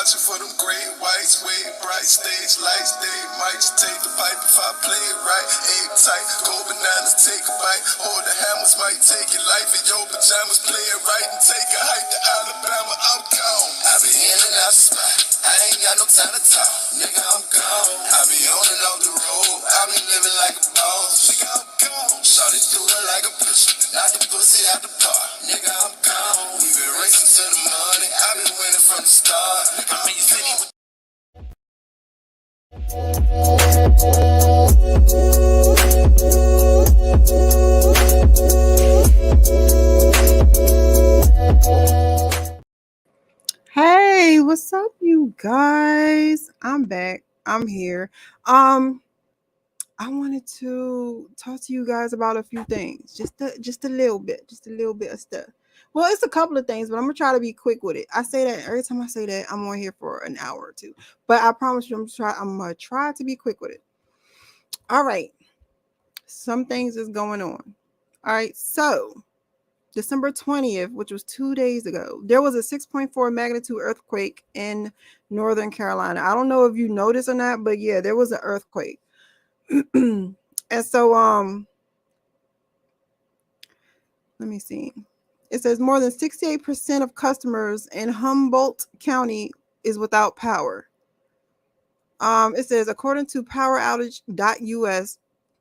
watching for them gray whites, way bright stage lights. They might just take the pipe if I play it right. Aim tight, go bananas, take a bite. Hold the hammers, might take your life in your pajamas. Play it right and take a hike to Alabama. I'm gone. I be in and out the spot. I ain't got no time to talk. Nigga, I'm gone. I be on and off the road. I be living like a boss. Nigga, I'm gone. Shawty threw it like a pistol. Knock the pussy out the park. Nigga, I'm gone. We been racing to the money. I been winning from the start. Nigga, I'm in your city with Hey, what's up, you guys? I'm back. I'm here. I wanted to talk to you guys about a few things, just a little bit of stuff. Well, it's a couple of things, but I'm gonna try to be quick with it. I say that every time I say that, I'm on here for an hour or two, but I promise you, I'm gonna try to be quick with it. All right, some things is going on. All right, so December 20th, which was 2 days ago, there was a 6.4 magnitude earthquake in Northern Carolina. I don't know if you noticed or not, but yeah, there was an earthquake. And so let me see. It says more than 68% of customers in Humboldt County is without power. It says according to poweroutage.us,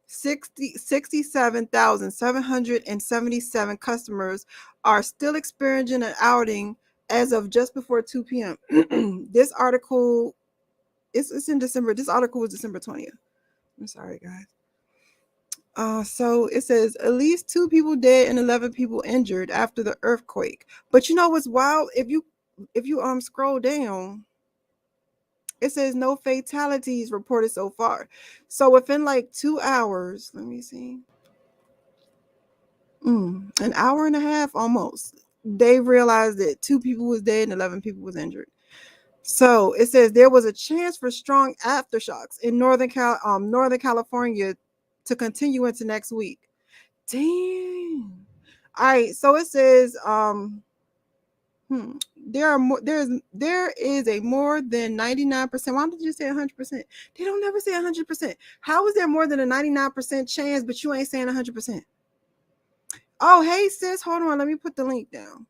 67,777 customers are still experiencing an outing as of just before 2 p.m. This article it's in December. This article was December 20th. I'm sorry, guys. So it says at least 2 people dead and 11 people injured after the earthquake. But you know what's wild? If you scroll down, it says no fatalities reported so far. So within like 2 hours, let me see, an hour and a half almost, they realized that 2 people was dead and 11 people was injured. So it says there was a chance for strong aftershocks in Northern California to continue into next week. Damn. All right. So it says there is a more than 99%. Why did you say 100%? They don't never say 100%. How is there more than a 99% chance, but you ain't saying 100%? Oh, hey sis, hold on. Let me put the link down.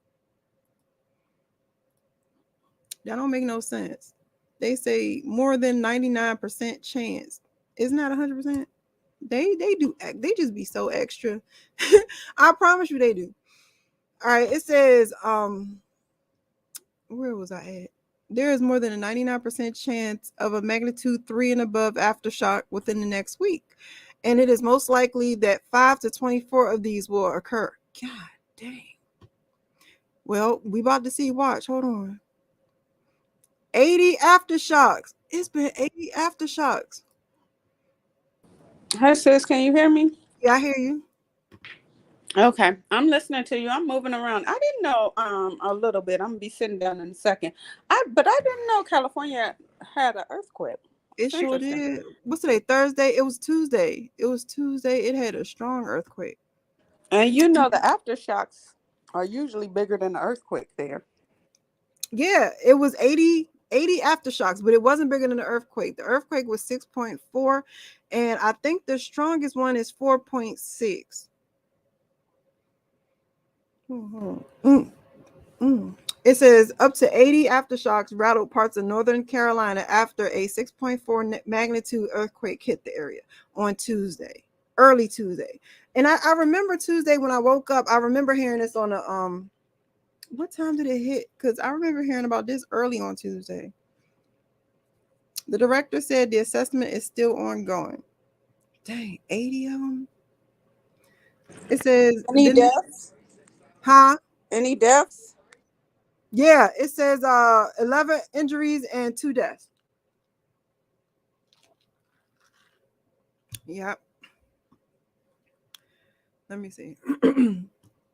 That don't make no sense. They say more than 99% chance. Isn't that 100%? They just be so extra. I promise you they do. All right, it says where was I at? There is more than a 99% chance of a magnitude 3 and above aftershock within the next week, and it is most likely that 5 to 24 of these will occur. God dang. Well, we about to see. Watch. Hold on. 80 aftershocks. It's been 80 aftershocks. Hey sis, can you hear me? Yeah, I hear you. Okay, I'm listening to you. I'm moving around. I didn't know a little bit. I'm gonna be sitting down in a second. But I didn't know California had an earthquake. It It's sure interesting. did. What's today? Thursday? It was Tuesday. It had a strong earthquake. And you know the aftershocks are usually bigger than the earthquake there. Yeah, it was 80 aftershocks, but it wasn't bigger than the earthquake. The earthquake was 6.4, and I think the strongest one is 4.6. It says up to 80 aftershocks rattled parts of Northern Carolina after a 6.4 magnitude earthquake hit the area on Tuesday, early Tuesday. And I remember Tuesday when I woke up, I remember hearing this on a what time did it hit? Because I remember hearing about this early on Tuesday. The director said the assessment is still ongoing. Dang, 80 of them. It says Any deaths? huh? Any deaths? Yeah, it says 11 injuries and 2 deaths. Yep. Let me see.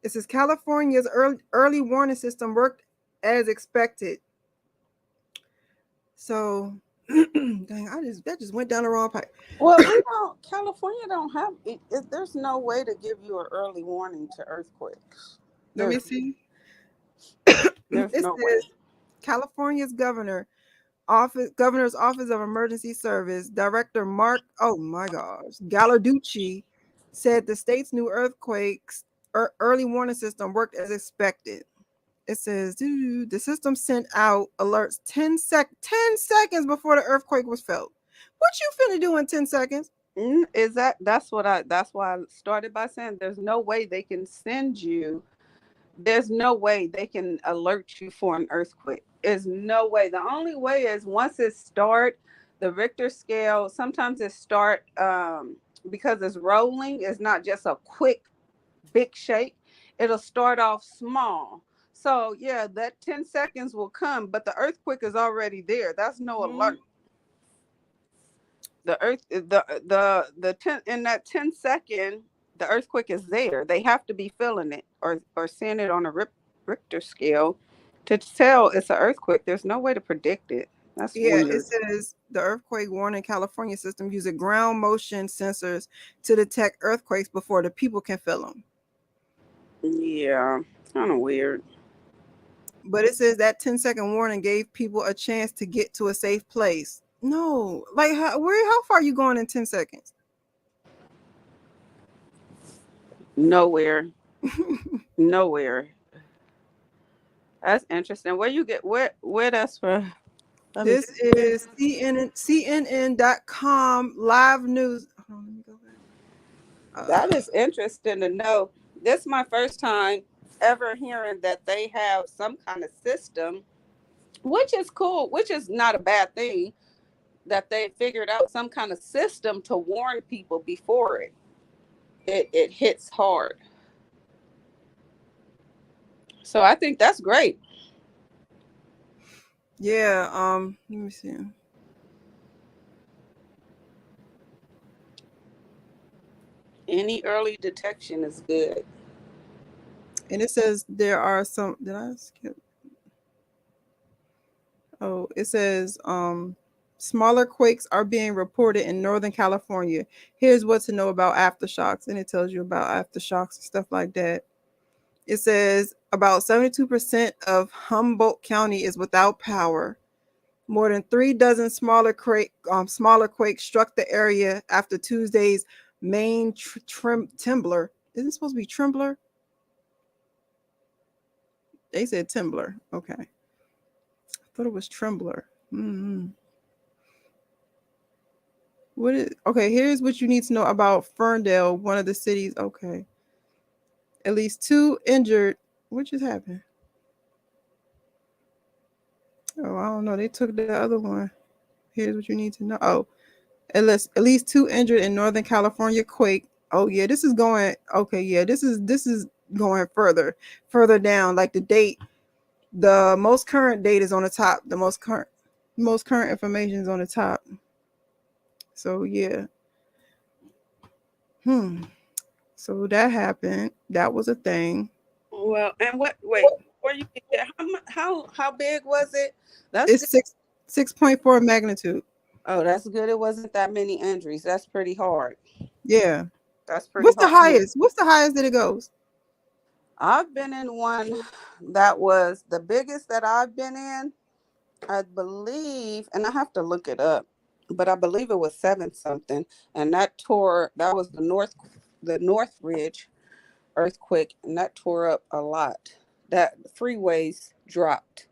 It says California's early warning system worked as expected. So, dang, that just went down the wrong pipe. Well, California don't have. There's no way to give you an early warning to earthquakes. Let me see. There's It no way. says California's governor Governor's Office of Emergency Service Director Mark, oh my gosh, Gallarducci said the state's new earthquakes early warning system worked as expected. It says the system sent out alerts 10 seconds before the earthquake was felt. What you finna do in 10 seconds? That's why I started by saying there's no way they can send you. There's no way they can alert you for an earthquake. There's no way. The only way is once it start, the Richter scale. Sometimes it start because it's rolling. It's not just a quick big shake. It'll start off small. So yeah, that 10 seconds will come, but the earthquake is already there. That's no alert. The earth the 10 in that 10-second, the earthquake is there. They have to be feeling it or seeing it on a Richter scale to tell it's an earthquake. There's no way to predict it. That's Yeah, it weird. says the earthquake warning California system uses ground motion sensors to detect earthquakes before the people can feel them. Yeah, kind of weird. But it says that 10-second warning gave people a chance to get to a safe place. No, like how far are you going in 10 seconds? Nowhere. Nowhere. That's interesting. Where you get where that's from? This is CNN.com live news. Hold on, let me go back. That is interesting to know. This is my first time ever hearing that they have some kind of system, which is cool, which is not a bad thing, that they figured out some kind of system to warn people before it hits hard. So I think that's great. Yeah, let me see. Any early detection is good. And it says there are some, did I skip? Oh, it says smaller quakes are being reported in Northern California. Here's what to know about aftershocks, and it tells you about aftershocks and stuff like that. It says about 72% of Humboldt County is without power. More than 3 dozen smaller quakes struck the area after Tuesday's main trembler. Is it supposed to be trembler? They said trembler. Okay. I thought it was trembler. Okay, here's what you need to know about Ferndale, one of the cities. Okay. At least 2 injured. What just happened? Oh, I don't know. They took the other one. Here's what you need to know. Oh, at least 2 injured in Northern California quake. Oh yeah, this is going. Okay, yeah, this is going further down. Like the date, the most current date is on the top. The most current information is on the top. So yeah. So that happened. That was a thing. Well, and wait, before you get there, how big was it? That's It's 6.4 magnitude. Oh, that's good. It wasn't that many injuries. That's pretty hard. Yeah. That's pretty What's the hard. highest? What's the highest that it goes? I've been in one that was the biggest that I've been in, I believe, and I have to look it up, but I believe it was 7 something, and that was the North Ridge earthquake, and that tore up a lot. That freeways dropped.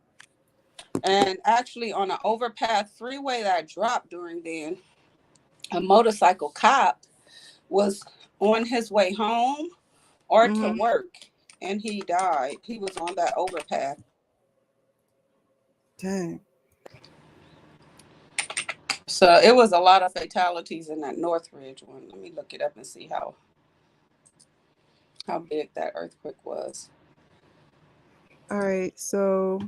And actually on an overpass freeway that dropped during then, a motorcycle cop was on his way home or to work, and he died. He was on that overpass. Dang. So it was a lot of fatalities in that Northridge one. Let me look it up and see how big that earthquake was. All right, so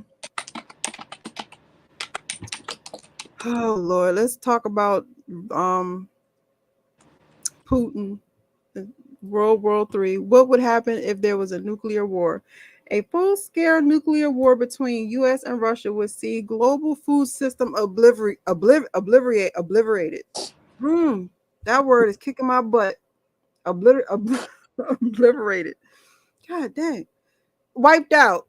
oh Lord, let's talk about Putin, World War III. What would happen if there was a nuclear war? A full-scale nuclear war between U.S. and Russia would see global food system obliterated. That word is kicking my butt. Obliterated. God dang. Wiped out.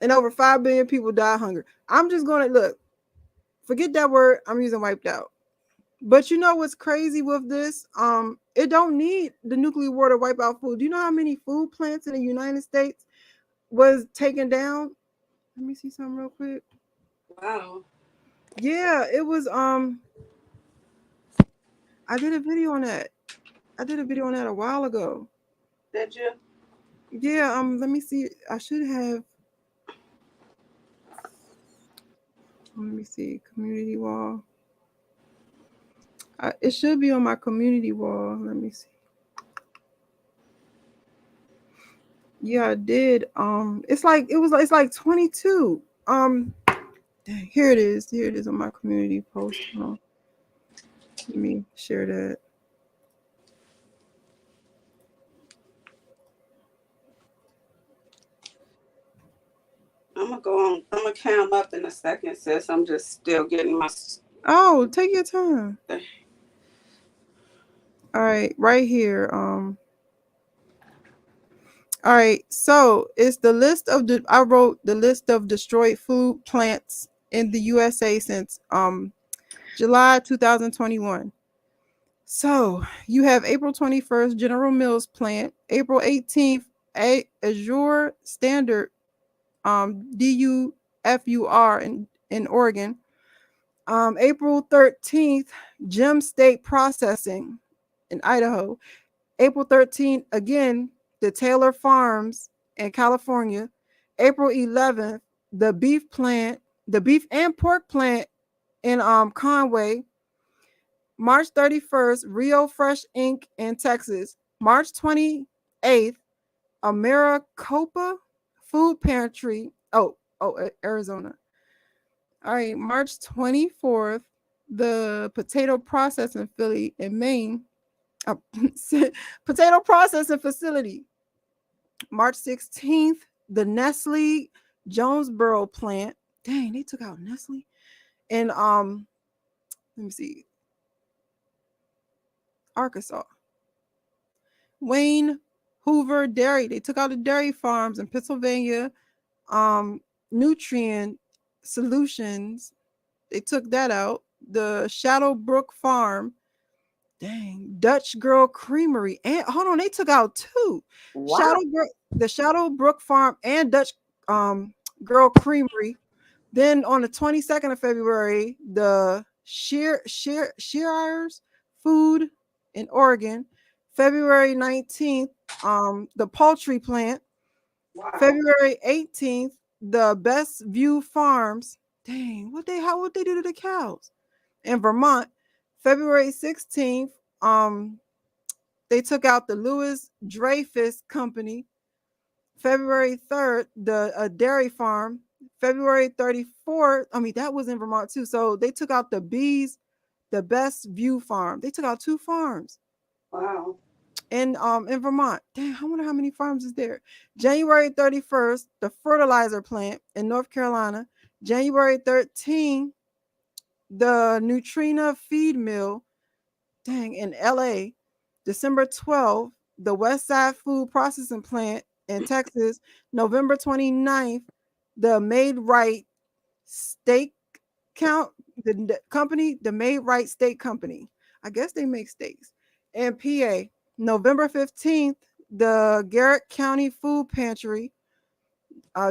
And over 5 billion people die of hunger. I'm just going to look. Forget that word. I'm using wiped out. But you know what's crazy with this? It don't need the nuclear war to wipe out food. Do you know how many food plants in the United States was taken down? Let me see something real quick. Wow. Yeah, it was I did a video on that. I did a video on that a while ago. Did you? Yeah, let me see. I should have. Let me see. Community wall. It should be on my community wall. Let me see. Yeah, I did. It's like 22. Dang, here it is. Here it is on my community post. Let me share that. I'm gonna go on. I'm gonna count up in a second, sis. I'm just still getting my. Oh, take your time. All right, right here. All right, so it's the list of I wrote the list of destroyed food plants in the USA since July 2021. So you have April 21st, General Mills plant, April 18th, Azure Standard, DUFUR in Oregon, April 13th, Gem State Processing in Idaho, April 13th, again, the Taylor Farms in California, April 11th, the beef and pork plant in Conway, March 31st, Rio Fresh Inc. in Texas. March 28th, Maricopa Food Pantry. Arizona. All right, March 24th, the Potato Processing Philly in Maine. Potato Processing Facility. March 16th, the Nestle Jonesboro plant. Dang, they took out Nestle. And let me see. Arkansas. Wayne Hoover Dairy. They took out the dairy farms in Pennsylvania. Nutrient Solutions. They took that out. The Shadowbrook Farm. Dang. Dutch Girl Creamery. And hold on, they took out two. Wow. The Shadowbrook Farm and Dutch Girl Creamery. Then on the 22nd of February, the Shearers Food in Oregon. February 19th, the poultry plant. Wow. February 18th, the Best View Farms. Dang, what they do to the cows? In Vermont. February 16th, they took out the Louis Dreyfus Company. February 3rd, the dairy farm. February 34th, that was in Vermont too. So they took out the Best View Farm. They took out two farms. Wow. In Vermont. Damn, I wonder how many farms is there. January 31st, the fertilizer plant in North Carolina. January 13th, the Nutrina feed mill, in LA. December 12th, the Westside Food Processing Plant in Texas. November 29th, the Made Right Steak the company, the Made Right Steak Company. I guess they make steaks. And PA. November 15th, the Garrett County Food Pantry.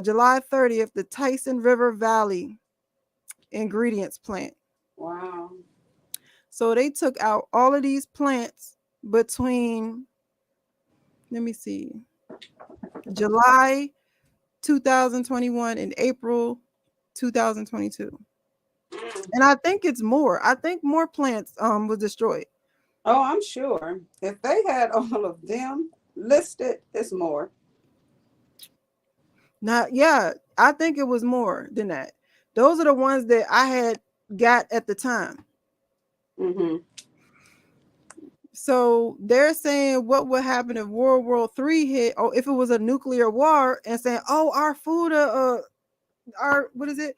July 30th, the Tyson River Valley Ingredients Plant. Wow. So they took out all of these plants between, let me see, July 2021 and April 2022. And I think it's more. I think more plants was destroyed. Oh, I'm sure. If they had all of them listed, it's more. Yeah, I think it was more than that. Those are the ones that I had got at the time. Mm-hmm. So they're saying what would happen if World War III hit, or if it was a nuclear war, and saying, "Oh, our food, our what is it?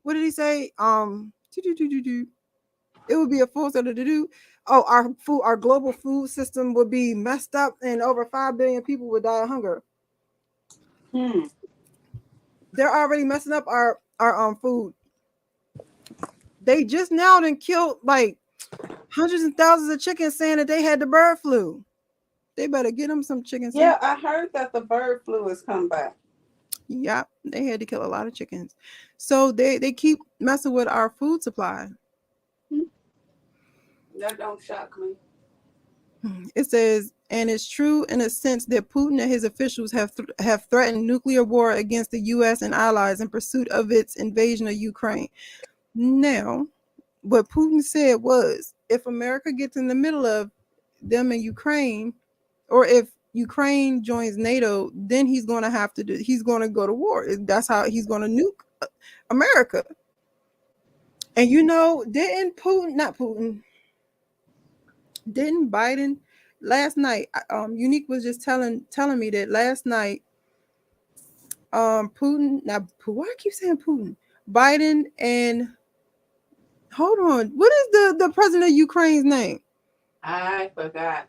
What did he say? It would be a full set of do. Oh, our global food system would be messed up, and over 5 billion people would die of hunger." They're already messing up our food. They just now done killed like hundreds and thousands of chickens, saying that they had the bird flu. They better get them some chickens. Yeah, I heard that the bird flu has come back. Yep, they had to kill a lot of chickens. So they keep messing with our food supply. That don't shock me. It says, and it's true in a sense that Putin and his officials have threatened nuclear war against the U.S. and allies in pursuit of its invasion of Ukraine. Now, what Putin said was, if America gets in the middle of them in Ukraine, or if Ukraine joins NATO, then he's going to go to war. That's how he's going to nuke America. And didn't Biden last night, Unique was just telling me that last night, Putin, now why I keep saying Putin, Biden, and hold on, what is the president of Ukraine's name? I forgot.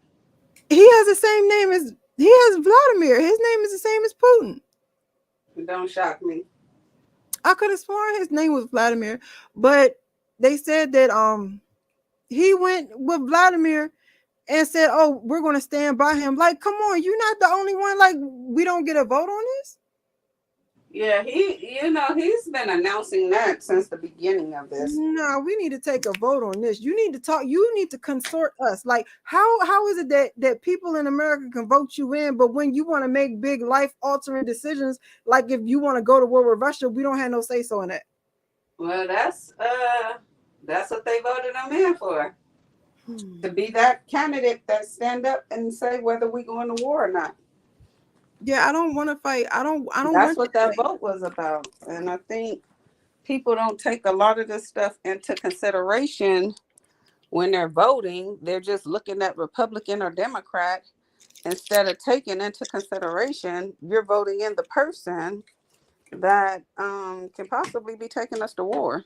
He has the same name as Vladimir. His name is the same as Putin. It don't shock me. I could have sworn his name was Vladimir, but they said that he went with Vladimir and said, "Oh, we're going to stand by him." Like, come on, you're not the only one. Like, we don't get a vote on this. Yeah, he's been announcing that since the beginning of this. No, we need to take a vote on this. You need to talk. You need to consort us. Like, how is it that people in America can vote you in, but when you want to make big life altering decisions, like if you want to go to war with Russia, we don't have no say so in that. Well, that's what they voted him in for. To be that candidate that stand up and say whether we going to war or not. Yeah, I don't want to fight. I don't. That's what that vote was about, and I think people don't take a lot of this stuff into consideration when they're voting. They're just looking at Republican or Democrat instead of taking into consideration you're voting in the person that can possibly be taking us to war.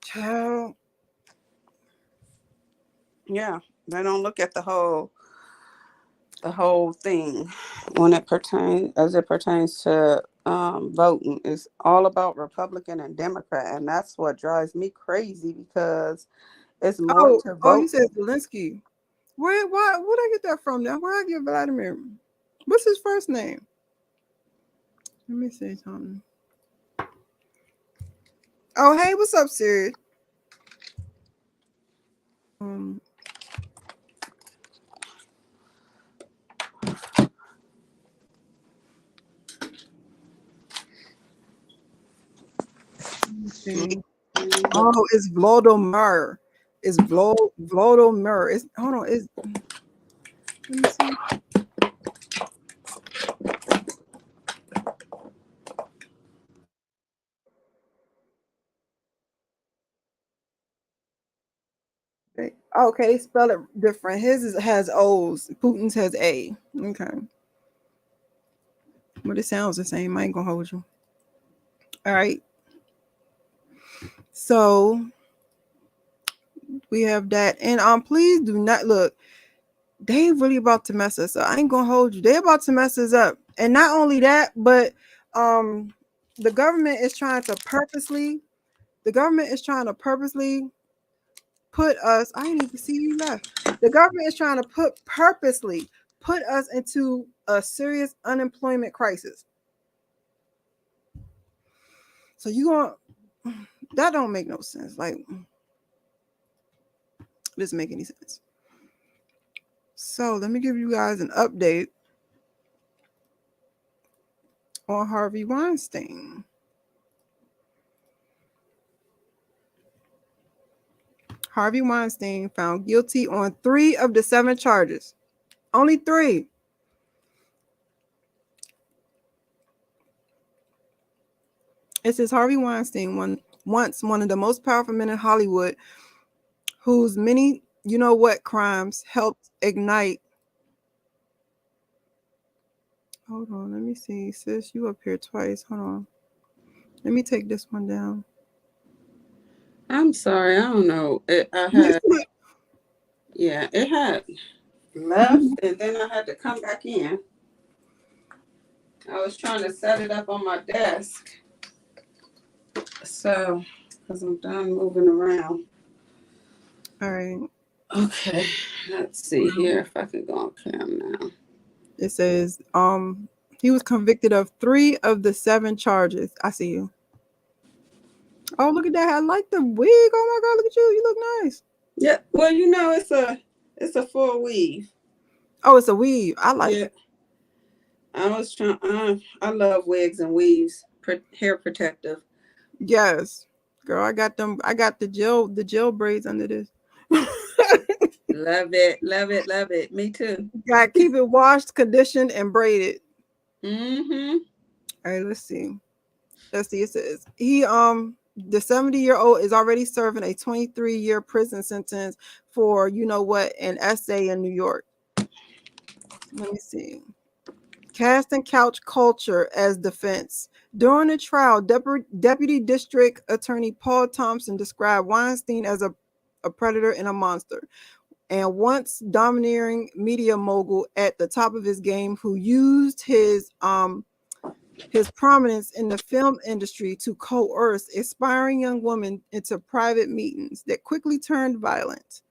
Child. Yeah, they don't look at the whole thing when it pertains to voting. It's all about Republican and Democrat, and that's what drives me crazy because it's more to vote. Oh, you said Zelensky. Where I get that from now? Where I get Vladimir? What's his first name? Let me say something. Oh, hey, what's up, Siri? Oh, it's Vladimir. It's Vladimir. It's hold on. It's let me see. Okay, spell it different. His has O's. Putin's has A. Okay. But it sounds the same. I ain't gonna hold you. All right. So we have that. And please do not look. They really about to mess us up. I ain't gonna hold you. They about to mess us up. And not only that, but the government is trying to purposely put us. I didn't even see you left. The government is trying to purposely put us into a serious unemployment crisis. So that don't make no sense. Like, it doesn't make any sense. So let me give you guys an update on Harvey Weinstein. Harvey Weinstein found guilty on 3 of the 7 charges. Only 3. It says Harvey Weinstein, once one of the most powerful men in Hollywood, whose many crimes helped ignite. Hold on, let me see. Sis, you up here twice. Hold on. Let me take this one down. I'm sorry, I don't know. It had left, and then I had to come back in. I was trying to set it up on my desk. So, because I'm done moving around. All right. Okay. Let's see here if I can go on cam now. It says he was convicted of 3 of the 7 charges. I see you. Oh, look at that. I like the wig. Oh my God, look at you. You look nice. Yeah. Well, you know, it's a full weave. Oh, it's a weave. I like it. I was trying. I love wigs and weaves. Hair protective. Yes, girl. I got them. I got the gel braids under this. Love it, love it, love it. Me too. Got to keep it washed, conditioned, and braided. Mm-hmm. All right, let's see. Let's see. It says the 70-year-old is already serving a 23-year prison sentence for an essay in New York. Let me see. Casting couch culture as defense. During the trial, Deputy District Attorney Paul Thompson described Weinstein as a predator and a monster, and once domineering media mogul at the top of his game who used his prominence in the film industry to coerce aspiring young women into private meetings that quickly turned violent.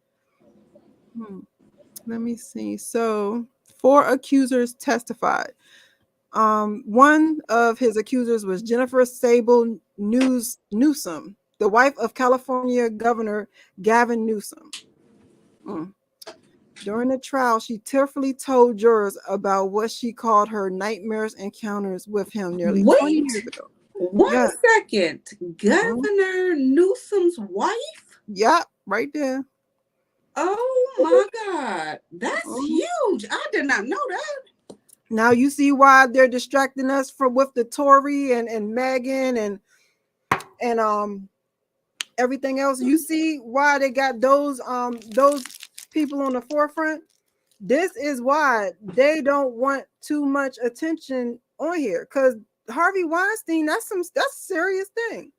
Let me see. So 4 accusers testified. One of his accusers was Jennifer Sable Newsom, the wife of California Governor Gavin Newsom. During the trial, she tearfully told jurors about what she called her nightmares encounters with him nearly 20 years ago. One second. Governor Newsom's wife? Yep, right there. Oh my God. That's huge. I did not know that. Now you see why they're distracting us with the Tory and Meghan and everything else. You see why they got those people on the forefront. This is why they don't want too much attention on here, because Harvey Weinstein, that's a serious thing.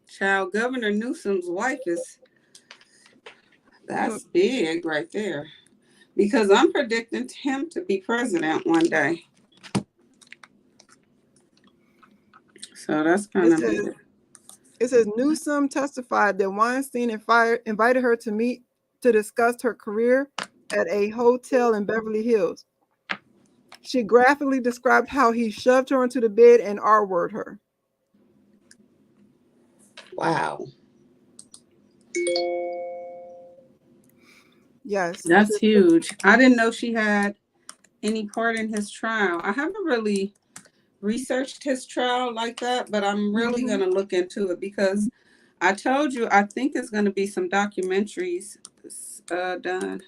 Child, Governor Newsom's wife that's big right there. Because I'm predicting him to be president one day. So that's kind of big. It says Newsom testified that Weinstein invited her to meet to discuss her career at a hotel in Beverly Hills. She graphically described how he shoved her into the bed and R-worded her. Wow. Yes. That's huge. I didn't know she had any part in his trial. I haven't really researched his trial like that, but I'm really going to look into it because I told you I think there's going to be some documentaries done.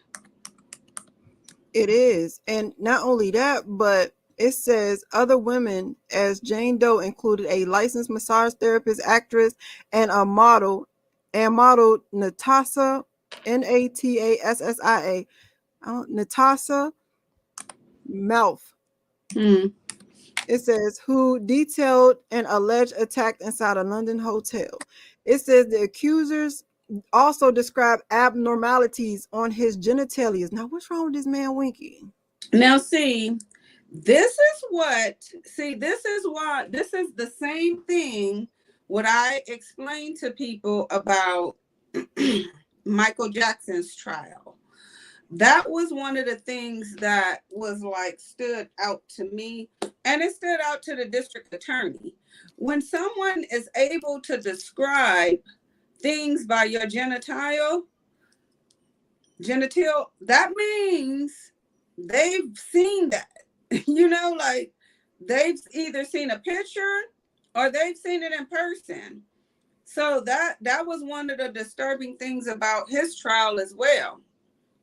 It is. And not only that, but it says other women as Jane Doe included a licensed massage therapist, actress, and a model, Natasha, Natassia, Natasha Mouth. It says who detailed an alleged attack inside a London hotel. It says the accusers also described abnormalities on his genitalia. Now, what's wrong with this man, Winky? Now, this is why this is the same thing what I explained to people about Michael Jackson's trial. That was one of the things that was like stood out to me, and it stood out to the district attorney. When someone is able to describe things by your genital, that means they've seen that. Like they've either seen a picture or they've seen it in person. So that was one of the disturbing things about his trial as well.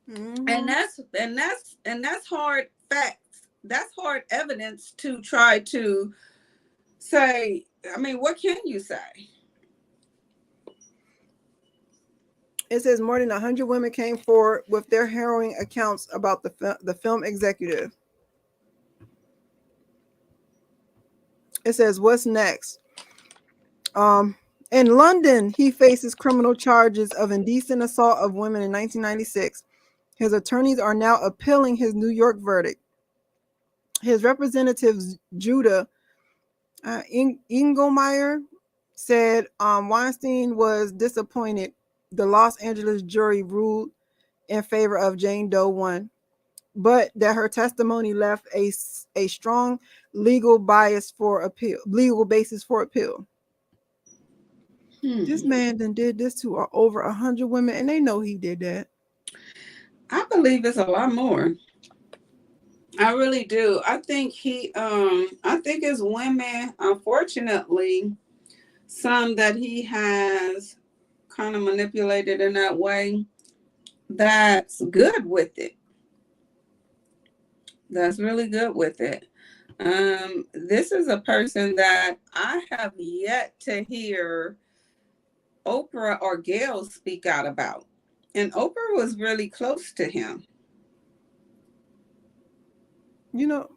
And that's hard facts. That's hard evidence to try to say. I mean, what can you say? It says more than 100 women came forward with their harrowing accounts about the film executive. It says, what's next? In London, he faces criminal charges of indecent assault of women in 1996. His attorneys are now appealing his New York verdict. His representatives, Judah Engelmeyer, said Weinstein was disappointed the Los Angeles jury ruled in favor of Jane Doe 1, but that her testimony left a strong legal basis for appeal. This man done did this to over 100 women, and they know he did that. I believe it's a lot more. I really do. I think it's women, unfortunately, some that he has kind of manipulated in that way, that's good with it. That's really good with it. This is a person that I have yet to hear Oprah or Gail speak out about. And Oprah was really close to him. You know,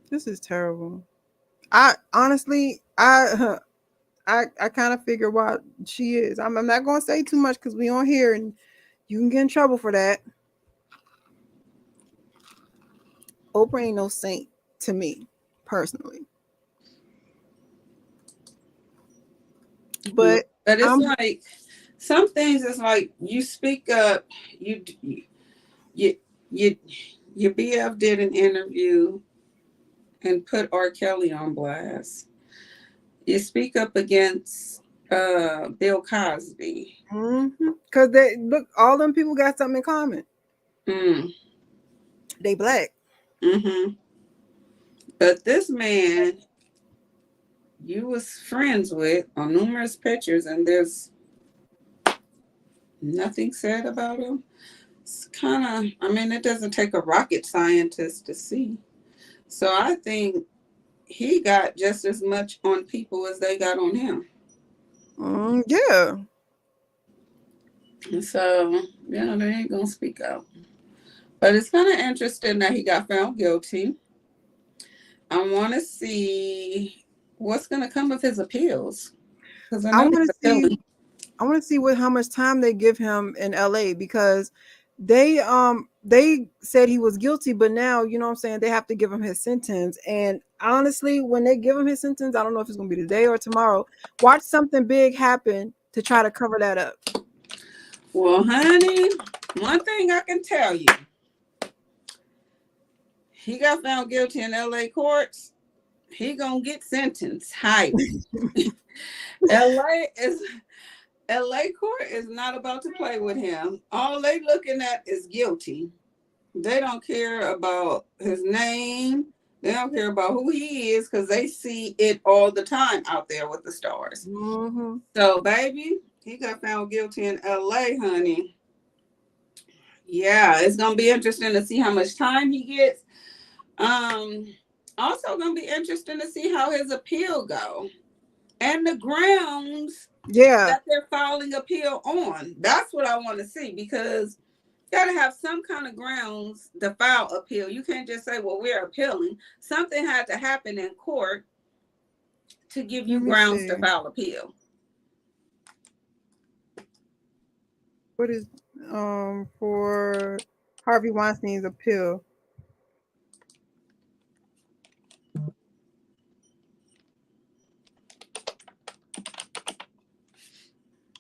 this is terrible. I honestly, I kind of figure why she is. I'm not going to say too much because we on here and you can get in trouble for that. Oprah ain't no saint to me, personally. But it's like some things. It's like you speak up. You BF did an interview and put R. Kelly on blast. You speak up against Bill Cosby. Because they look, all them people got something in common. They black. But this man you was friends with on numerous pictures, and there's nothing said about him. It's kind of, I mean, it doesn't take a rocket scientist to see. So I think he got just as much on people as they got on him. Yeah. So, yeah, they ain't going to speak out. But it's kind of interesting that he got found guilty. I want to see what's going to come of his appeals. Because I want to see how much time they give him in LA, because they said he was guilty, but now, you know what I'm saying, they have to give him his sentence. And honestly, when they give him his sentence, I don't know if it's going to be today or tomorrow. Watch something big happen to try to cover that up. Well, honey, one thing I can tell you, he got found guilty in LA courts. He gonna get sentenced high. LA court is not about to play with him. All they looking at is guilty. They don't care about his name. They don't care about who he is, because they see it all the time out there with the stars. So, baby, he got found guilty in LA, honey. Yeah, it's gonna be interesting to see how much time he gets. Also gonna be interesting to see how his appeal go, and the grounds that they're filing appeal on. That's what I want to see, because you gotta have some kind of grounds to file appeal. You can't just say, well, we're appealing. Something had to happen in court to give you grounds to file appeal. What is for Harvey Weinstein's appeal?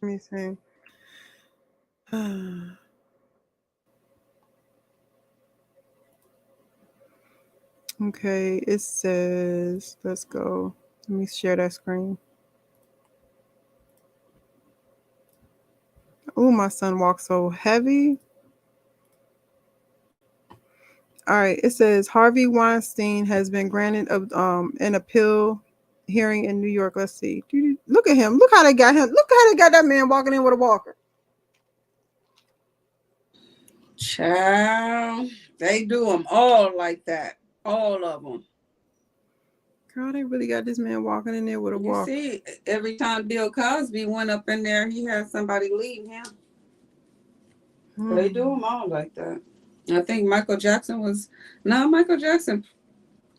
Let me see. Okay, it says, let's go. Let me share that screen. Oh, my son walks so heavy. All right, it says Harvey Weinstein has been granted an appeal hearing in New York. Let's see. Look at him. Look how they got him. Look how they got that man walking in with a walker. Child, they do them all like that. All of them. Girl, they really got this man walking in there with a walker. You see, every time Bill Cosby went up in there, he had somebody lead him. They do them all like that. I think Michael Jackson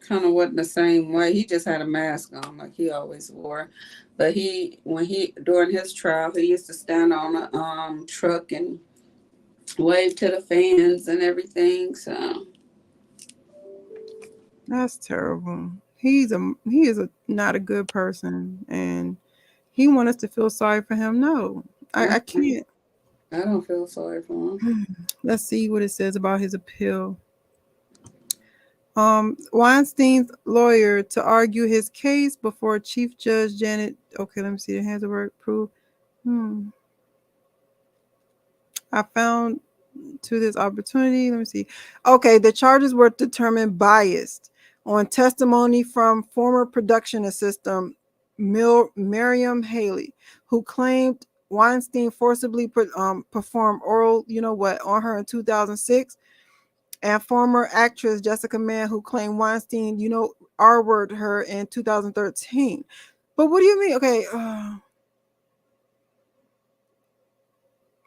kind of wasn't the same way. He just had a mask on like he always wore. But during his trial, he used to stand on a truck and wave to the fans and everything. So That's terrible. He is not a good person, and he wants us to feel sorry for him. No, I can't. I don't feel sorry for him. Let's see what it says about his appeal. Weinstein's lawyer to argue his case before Chief Judge Janet. Okay, let me see. The hands of work proof. I found to this opportunity. Let me see. Okay, the charges were determined biased on testimony from former production assistant Miriam Haley, who claimed Weinstein forcibly performed oral, on her in 2006, and former actress Jessica Mann, who claimed Weinstein, R-worded her in 2013. But what do you mean? Okay,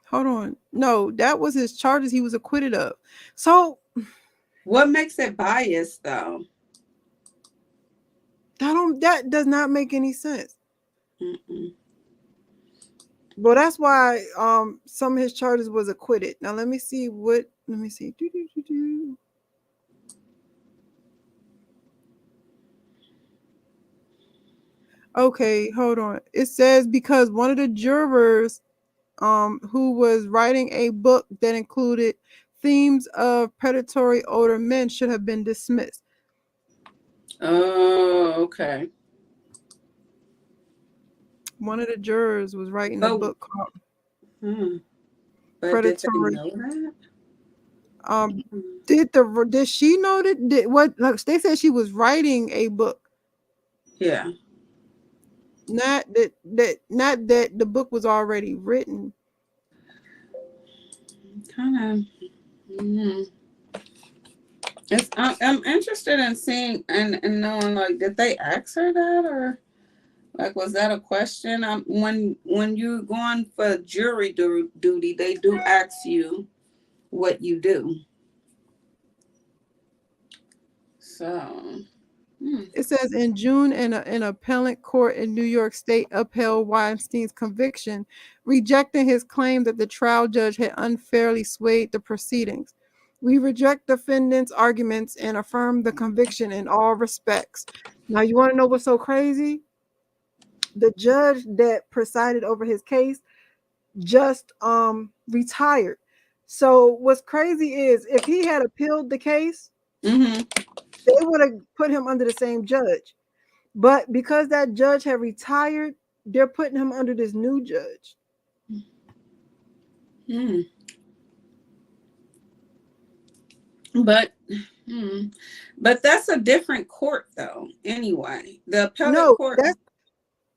hold on. No, that was his charges he was acquitted of. So what makes it biased though? That does not make any sense. Mm-mm. Well, that's why some of his charges was acquitted. Now let me see. Okay, hold on. It says because one of the jurors who was writing a book that included themes of predatory older men should have been dismissed. Oh, okay. One of the jurors was writing a book called but Predatory. Did they know that? Did she know that? Like they said she was writing a book. Yeah. Not that the book was already written. Kind of. I'm interested in seeing and knowing, like, did they ask her that, or like was that a question? When you're going for jury duty, they do ask you what you do. So. It says in June, an appellate court in New York State upheld Weinstein's conviction, rejecting his claim that the trial judge had unfairly swayed the proceedings. We reject defendant's arguments and affirm the conviction in all respects. Now, you want to know what's so crazy? The judge that presided over his case just retired. So what's crazy is if he had appealed the case, they would have put him under the same judge. But because that judge had retired, they're putting him under this new judge. But that's a different court, though. Anyway, the appellate court. That's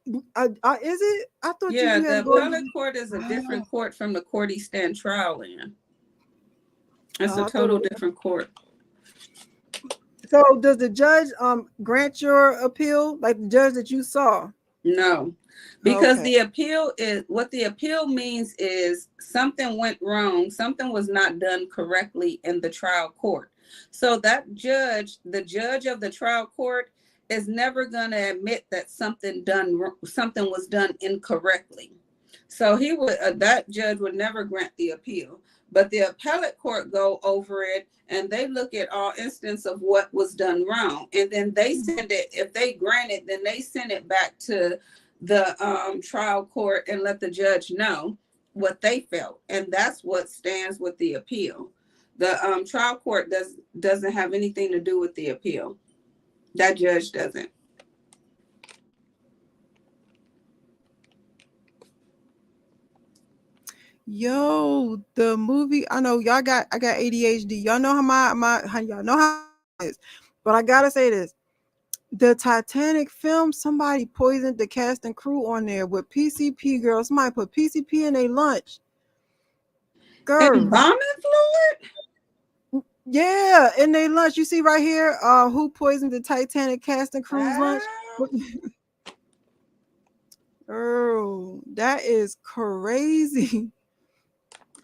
is it? I thought the appellate court is a different court from the court he stand trial in. It's a total different court. So does the judge grant your appeal, like the judge that you saw? No, because the appeal is what the appeal means is something went wrong, something was not done correctly in the trial court. So that judge, the judge of the trial court, is never going to admit that something was done incorrectly. So that judge would never grant the appeal. But the appellate court go over it and they look at all instances of what was done wrong. And then they send it, if they grant it, then they send it back to the trial court and let the judge know what they felt. And that's what stands with the appeal. The trial court doesn't have anything to do with the appeal. That judge doesn't. Yo, the movie, I know I got ADHD. Y'all know how y'all know how it is. But I gotta say this. The Titanic film, somebody poisoned the cast and crew on there with PCP, girl. Somebody put PCP in their lunch. Girl. Embalming fluid? Yeah, in their lunch. You see right here, who poisoned the Titanic cast and crew's lunch? Girl, that is crazy.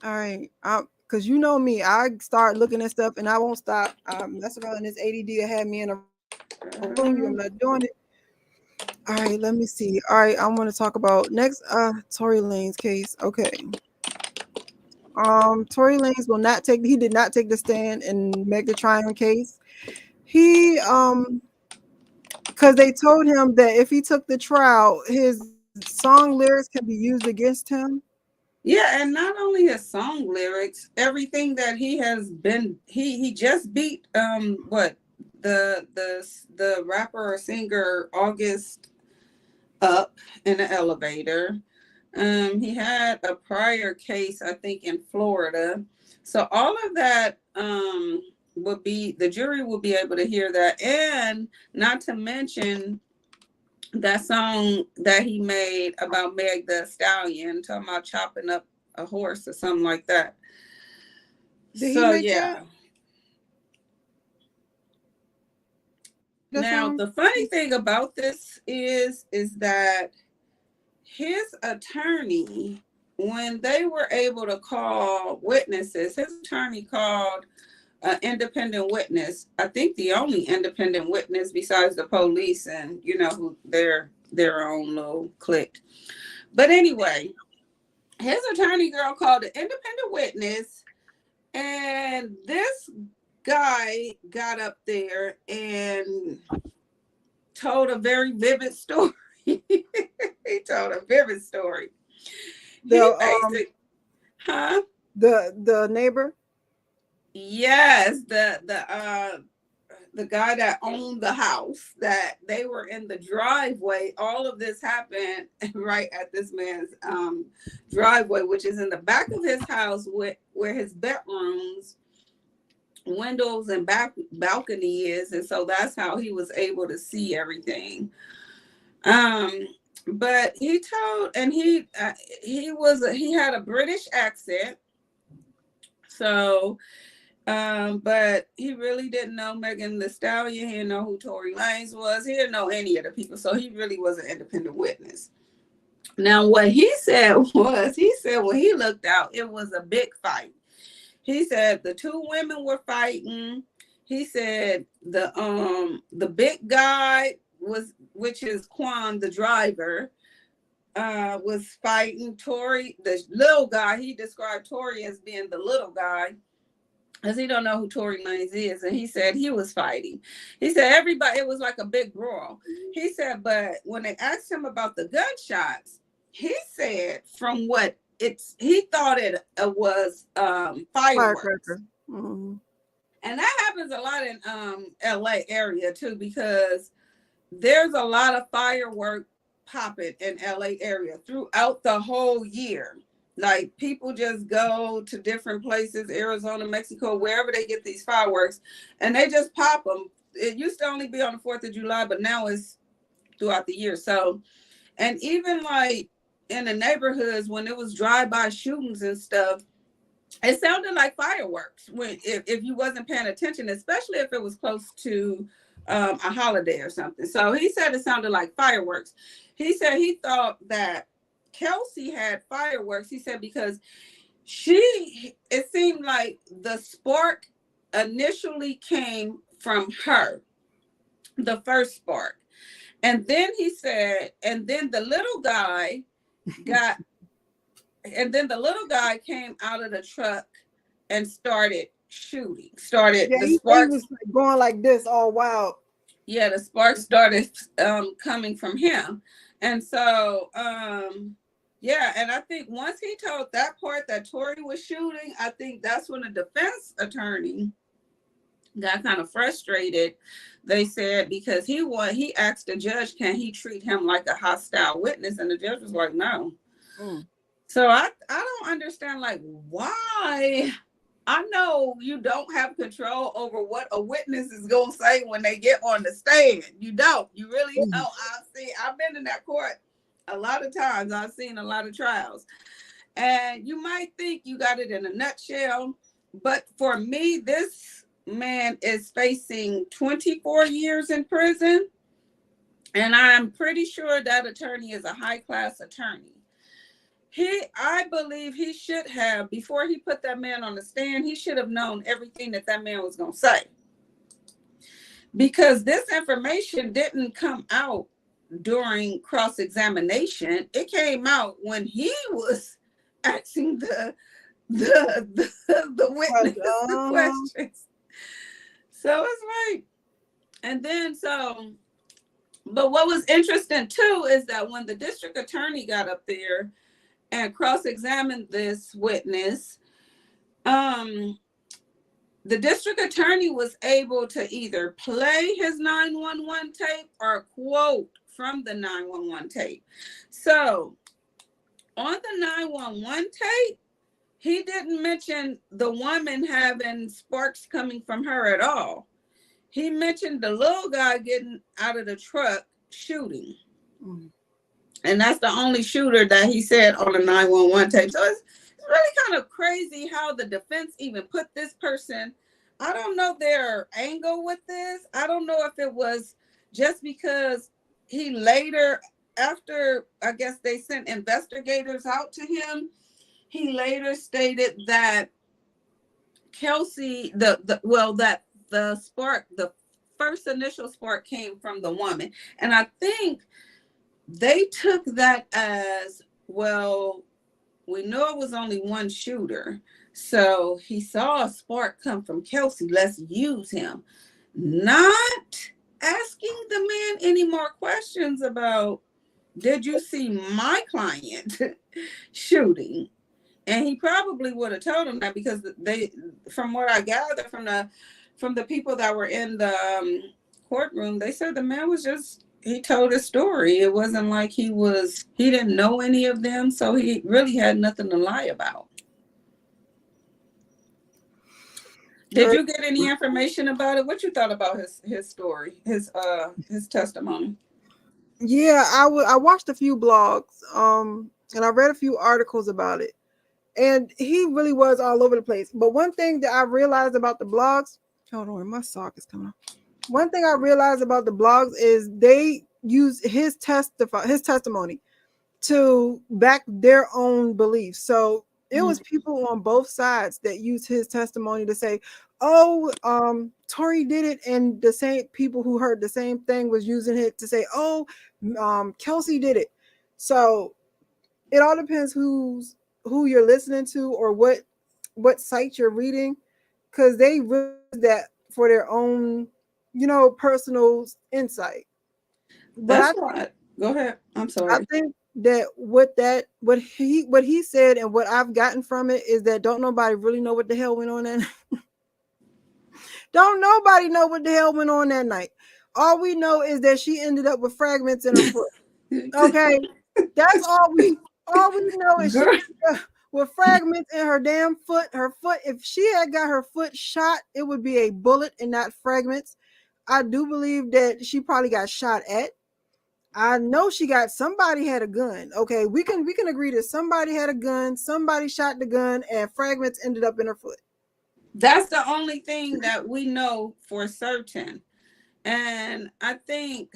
All right, because you know me, I start looking at stuff and I won't stop. Mess around. This ADD had me in a room. I'm not doing it. All right, let me see. All right, I want to talk about next. Tory Lanez case. Okay. Tory Lanez he did not take the stand in Meg Thee Tryin case. He because they told him that if he took the trial, his song lyrics can be used against him. Yeah, and not only his song lyrics, everything that he has been, he just beat what the rapper or singer August up in the elevator. He had a prior case, I think, in Florida. So all of that would be, the jury will be able to hear that, and not to mention that song that he made about Meg the Stallion, talking about chopping up a horse or something like that. Did he So make yeah. that Now song? the funny thing about this is that his attorney, when they were able to call witnesses, his attorney called an independent witness. I think the only independent witness besides the police and, you know, who their own little clique. But anyway, his attorney girl called an independent witness, and this guy got up there and told a very vivid story. He told a vivid story. He basically, huh? The neighbor? Yes, the guy that owned the house, that they were in the driveway. All of this happened right at this man's driveway, which is in the back of his house, where his bedrooms, windows, and back balcony is, and so that's how he was able to see everything. But he told, and he had a British accent, so. But he really didn't know Megan Thee Stallion. He didn't know who Tory Lanez was. He didn't know any of the people. So he really was an independent witness. Now, what he said was, he said when he looked out, it was a big fight. He said the two women were fighting. He said the big guy was, which is Quan, the driver, was fighting Tory. The little guy, he described Tory as being the little guy, because he don't know who Tory Lanez is. And he said he was fighting. He said everybody, it was like a big brawl. He said, but when they asked him about the gunshots, he said from what he thought it was fireworks. Mm-hmm. And that happens a lot in LA area too, because there's a lot of firework popping in LA area throughout the whole year. Like people just go to different places, Arizona, Mexico, wherever they get these fireworks, and they just pop them. It used to only be on the 4th of July, but now it's throughout the year. So, and even like in the neighborhoods, when it was drive-by shootings and stuff, it sounded like fireworks when if you wasn't paying attention, especially if it was close to a holiday or something. So he said it sounded like fireworks. He said he thought that Kelsey had fireworks. He said because it seemed like the spark initially came from her, the first spark. And then he said, and then the little guy got, and then the little guy came out of the truck and started shooting. The sparks, he was going like this all wild. Yeah, the sparks started coming from him. And so yeah, and I think once he told that part that Tory was shooting, I think that's when the defense attorney got kind of frustrated. They said because he asked the judge, can he treat him like a hostile witness? And the judge was like, no. So I don't understand, like, why. I know you don't have control over what a witness is going to say when they get on the stand. You don't. You really don't. I've been in that court a lot of times. I've seen a lot of trials. And you might think you got it in a nutshell. But for me, this man is facing 24 years in prison. And I'm pretty sure that attorney is a high-class attorney. I believe he should have, before he put that man on the stand, he should have known everything that man was going to say. Because this information didn't come out during cross-examination. It came out when he was asking the witness the questions. So it's like, And then but what was interesting too is that when the district attorney got up there and cross-examined this witness, the district attorney was able to either play his 911 tape or quote from the 911 tape. So on the 911 tape, he didn't mention the woman having sparks coming from her at all. He mentioned the little guy getting out of the truck shooting. Mm. And that's the only shooter that he said on the 911 tape. So it's really kind of crazy how the defense even put this person. I don't know their angle with this. I don't know if it was just because he later, after I guess they sent investigators out to him, he later stated that Kelsey, that the spark, the first initial spark came from the woman. And I think they took that as, well, we know it was only one shooter. So he saw a spark come from Kelsey. Let's use him. Not asking the man any more questions about, did you see my client shooting? And he probably would have told him that, because they, from what I gather from the people that were in the courtroom, they said the man was just, he told his story. It wasn't like he didn't know any of them, so he really had nothing to lie about. Did you get any information about it? What you thought about his story, his testimony? Yeah, I watched a few blogs, and I read a few articles about it. And he really was all over the place. But one thing that I realized about the blogs, hold on, my sock is coming off. One thing I realized about the blogs is they use his testimony to back their own beliefs. So it was people on both sides that used his testimony to say, oh, Tori did it, and the same people who heard the same thing was using it to say, oh, Kelsey did it. So it all depends who you're listening to or what site you're reading, because they read that for their own, personal insight. But go ahead. I'm sorry. I think that what he said and what I've gotten from it is that don't nobody really know what the hell went on that night. Don't nobody know what the hell went on that night. All we know is that she ended up with fragments in her foot. Okay, that's all we know is she ended up with fragments in her damn foot. Her foot, if she had got her foot shot, it would be a bullet and not fragments. I do believe that she probably got shot at. I know somebody had a gun. Okay, we can agree that somebody had a gun, somebody shot the gun, and fragments ended up in her foot. That's the only thing that we know for certain. And I think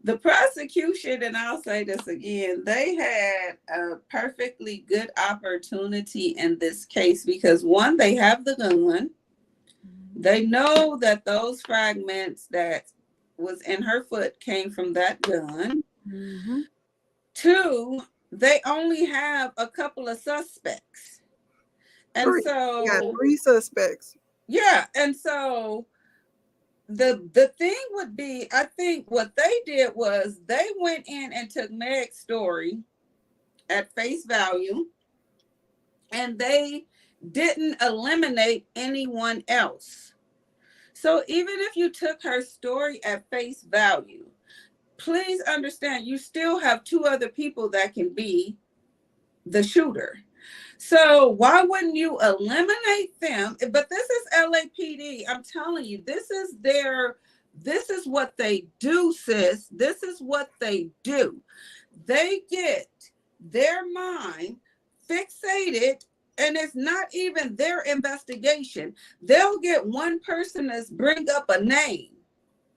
the prosecution, and I'll say this again, they had a perfectly good opportunity in this case because, one, they have the gun. They know that those fragments that was in her foot came from that gun. Mm-hmm. 2, they only have a couple of suspects. And so got 3 suspects. Yeah, and so the thing would be, I think what they did was they went in and took Meg's story at face value, and they didn't eliminate anyone else. So even if you took her story at face value, please understand you still have 2 other people that can be the shooter. So why wouldn't you eliminate them? But this is LAPD. I'm telling you, this is what they do, sis. This is what they do. They get their mind fixated, and it's not even their investigation. They'll get one person to bring up a name.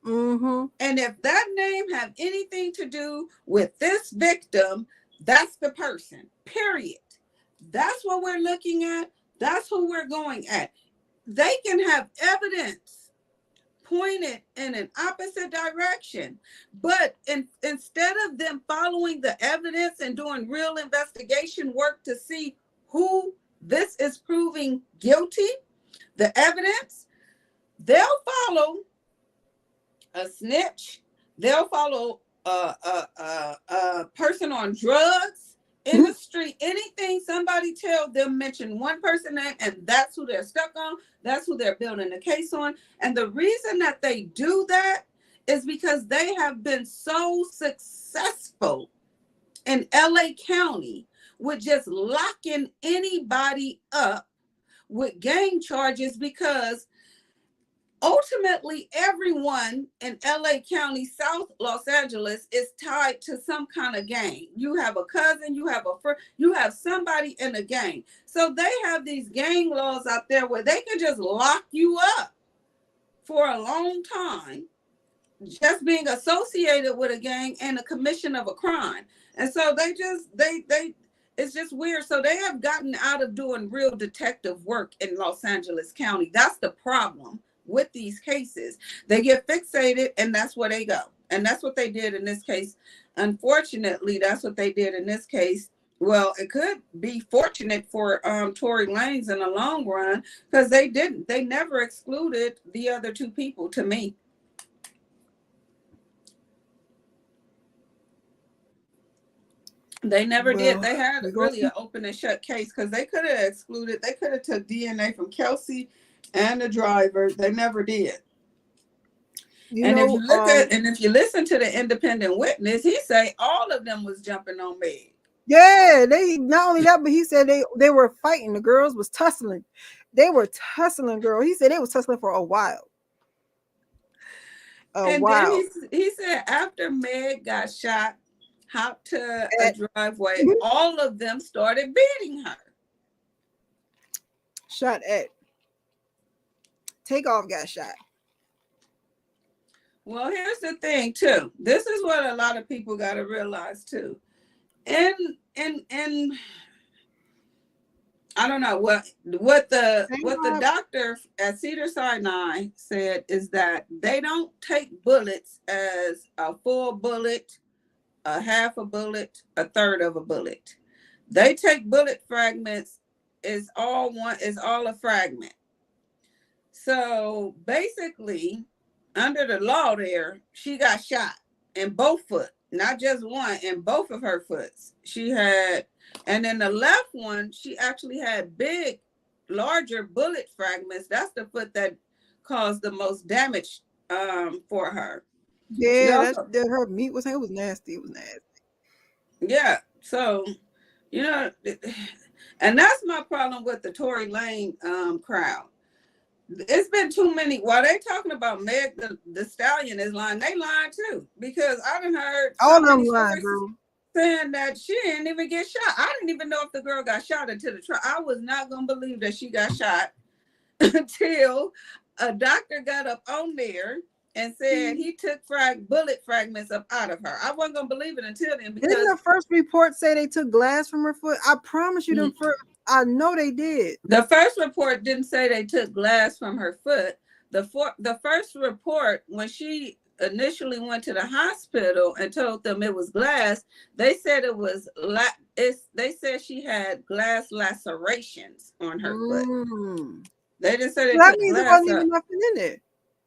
Mm-hmm. And if that name have anything to do with this victim, that's the person, period. That's what we're looking at. That's who we're going at. They can have evidence pointed in an opposite direction, but instead of them following the evidence and doing real investigation work to see who this is proving guilty, the evidence, they'll follow a snitch. They'll follow a person on drugs in the street. Anything somebody tell them, mention one person name, and that's who they're stuck on. That's who they're building the case on. And the reason that they do that is because they have been so successful in LA County with just locking anybody up with gang charges, because ultimately everyone in LA County, South Los Angeles, is tied to some kind of gang. You have a cousin, you have a friend, you have somebody in a gang. So they have these gang laws out there where they can just lock you up for a long time, just being associated with a gang and the commission of a crime. And so they it's just weird. So they have gotten out of doing real detective work in Los Angeles County. That's the problem with these cases. They get fixated and that's where they go. And that's what they did in this case. Unfortunately, that's what they did in this case. Well, it could be fortunate for Tory Lanez in the long run, because they never excluded the other two people, to me. They never did. They had really an open and shut case, because they could have excluded, they could have took DNA from Kelsey and the driver. They never did. If you listen to the independent witness, he say all of them was jumping on Meg. Yeah, they not only that, but he said they were fighting. The girls was tussling. They were tussling, girl. He said they was tussling for a while. Then he said after Meg got shot, hopped to a driveway, all of them started beating her. Shot at. Takeoff got shot. Well, here's the thing too. This is what a lot of people got to realize too. And I don't know what the doctor at Cedars-Sinai said is that they don't take bullets as a full bullet, a half a bullet, a third of a bullet. They take bullet fragments is all a fragment. So basically, under the law there, she got shot in both foot, not just one, in both of her foots. She had, and in the left one, she actually had big, larger bullet fragments. That's the foot that caused the most damage for her. Yeah, her meat was nasty. It was nasty. Yeah, so, and that's my problem with the Tory Lanez crowd. It's been too many. While they talking about Meg the Stallion is lying, they lying too, because I done heard all them lying, bro, saying that she didn't even get shot. I didn't even know if the girl got shot until the trial. I was not gonna believe that she got shot until a doctor got up on there and said he took bullet fragments up out of her. I wasn't gonna believe it until then. Because didn't the first report say they took glass from her foot? I promise you, them first. I know they did. The first report didn't say they took glass from her foot. The first report, when she initially went to the hospital and told them it was glass, they said it was they said she had glass lacerations on her foot. They didn't say that means it wasn't even nothing in there.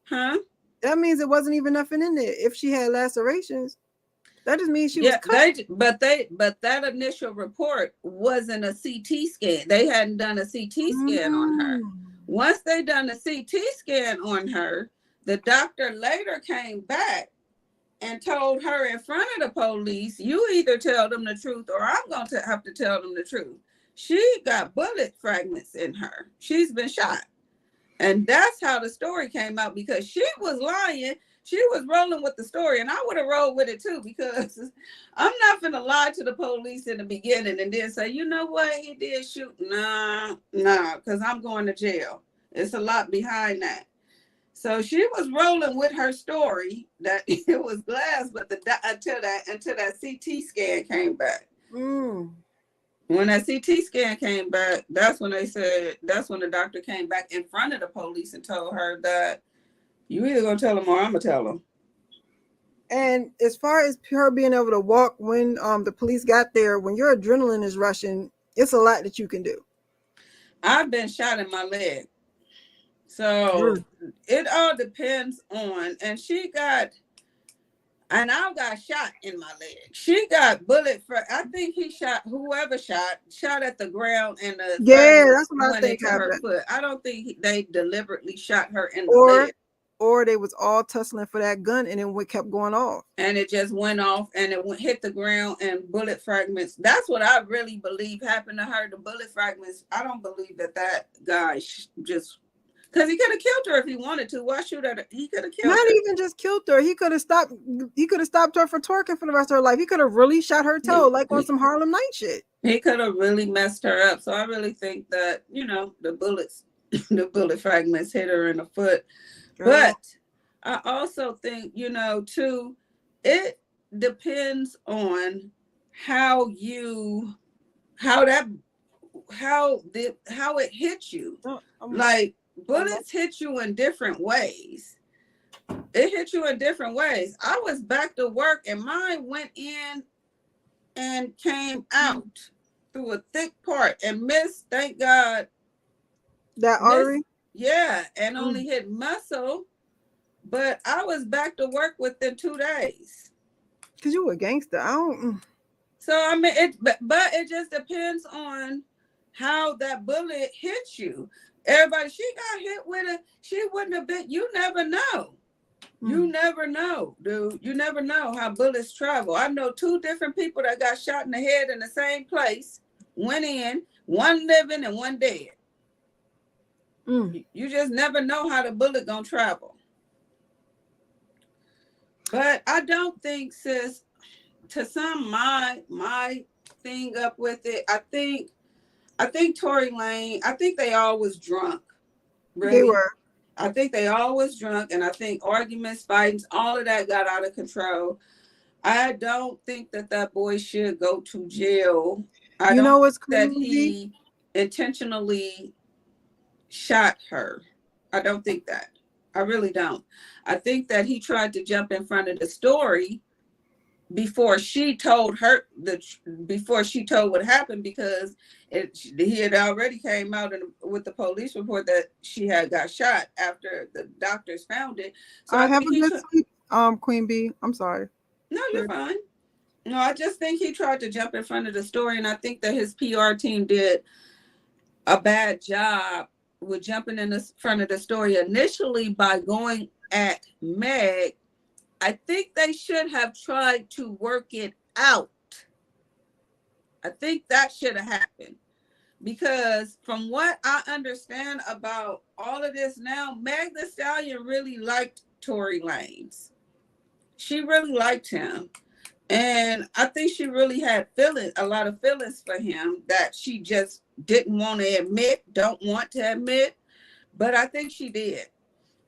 Huh? That means it wasn't even nothing in there. If she had lacerations, that just means she was cut. But that initial report wasn't a CT scan. They hadn't done a CT scan on her. Once they done a CT scan on her, the doctor later came back and told her in front of the police, you either tell them the truth or I'm going to have to tell them the truth. She got bullet fragments in her. She's been shot. And that's how the story came out, because she was lying. She was rolling with the story, and I would have rolled with it too, because I'm not finna lie to the police in the beginning and then say, you know what, he did shoot. Nah, because I'm going to jail. It's a lot behind that. So she was rolling with her story that it was glass, but until that CT scan came back. When that CT scan came back, that's when the doctor came back in front of the police and told her that you either gonna tell them or I'm gonna tell them. And as far as her being able to walk when the police got there, when your adrenaline is rushing, it's a lot that you can do. I've been shot in my leg. So it all depends on, and I got shot in my leg. She got bullet for, I think he shot, whoever shot at the ground, and the Yeah, that's what I went think into her happened. foot. I don't think they deliberately shot her in the Or leg. or they was all tussling for that gun, and then it kept going off. And it just went off, and it hit the ground, and bullet fragments. That's what I really believe happened to her. The bullet fragments. I don't believe that guy just, because he could have killed her if he wanted to. Why shoot at her? He could have killed her. Not even just killed her. He could have stopped. He could have stopped her for twerking for the rest of her life. He could have really shot her toe, like on some Harlem Night shit. He could have really messed her up. So I really think that, the bullets, the bullet fragments hit her in the foot. Girl. But I also think, too, it depends on how it hits you. Like, bullets hit you in different ways. It hit you in different ways. I was back to work, and mine went in and came out through a thick part and missed, thank God. That artery? Yeah, and only hit muscle. But I was back to work within 2 days. Cause you a gangster. I don't. So I mean, but it just depends on how that bullet hits you. Everybody, she got hit with it. She wouldn't have been. You never know. You never know, dude. You never know how bullets travel. I know 2 different people that got shot in the head in the same place. Went in, one living and one dead. You just never know how the bullet gonna travel. But I don't think, sis, to sum my thing up with it, I think Tory Lane, I think they all was drunk. Really. They were. I think they all was drunk, and I think arguments, fights, all of that got out of control. I don't think that boy should go to jail. I don't think that he intentionally shot her. I don't think that. I really don't. I think that he tried to jump in front of the story before she told what happened, because he had already came out with the police report that she had got shot after the doctors found it. So I have a good sleep, Queen Bee. I'm sorry. No, you're fine. No, I just think he tried to jump in front of the story, and I think that his PR team did a bad job with jumping in the front of the story initially by going at Meg. I think they should have tried to work it out. I think that should have happened, because from what I understand about all of this now, Meg Thee Stallion really liked Tory Lanez. She really liked him. And I think she really had a lot of feelings for him that she just didn't want to don't want to admit, but I think she did.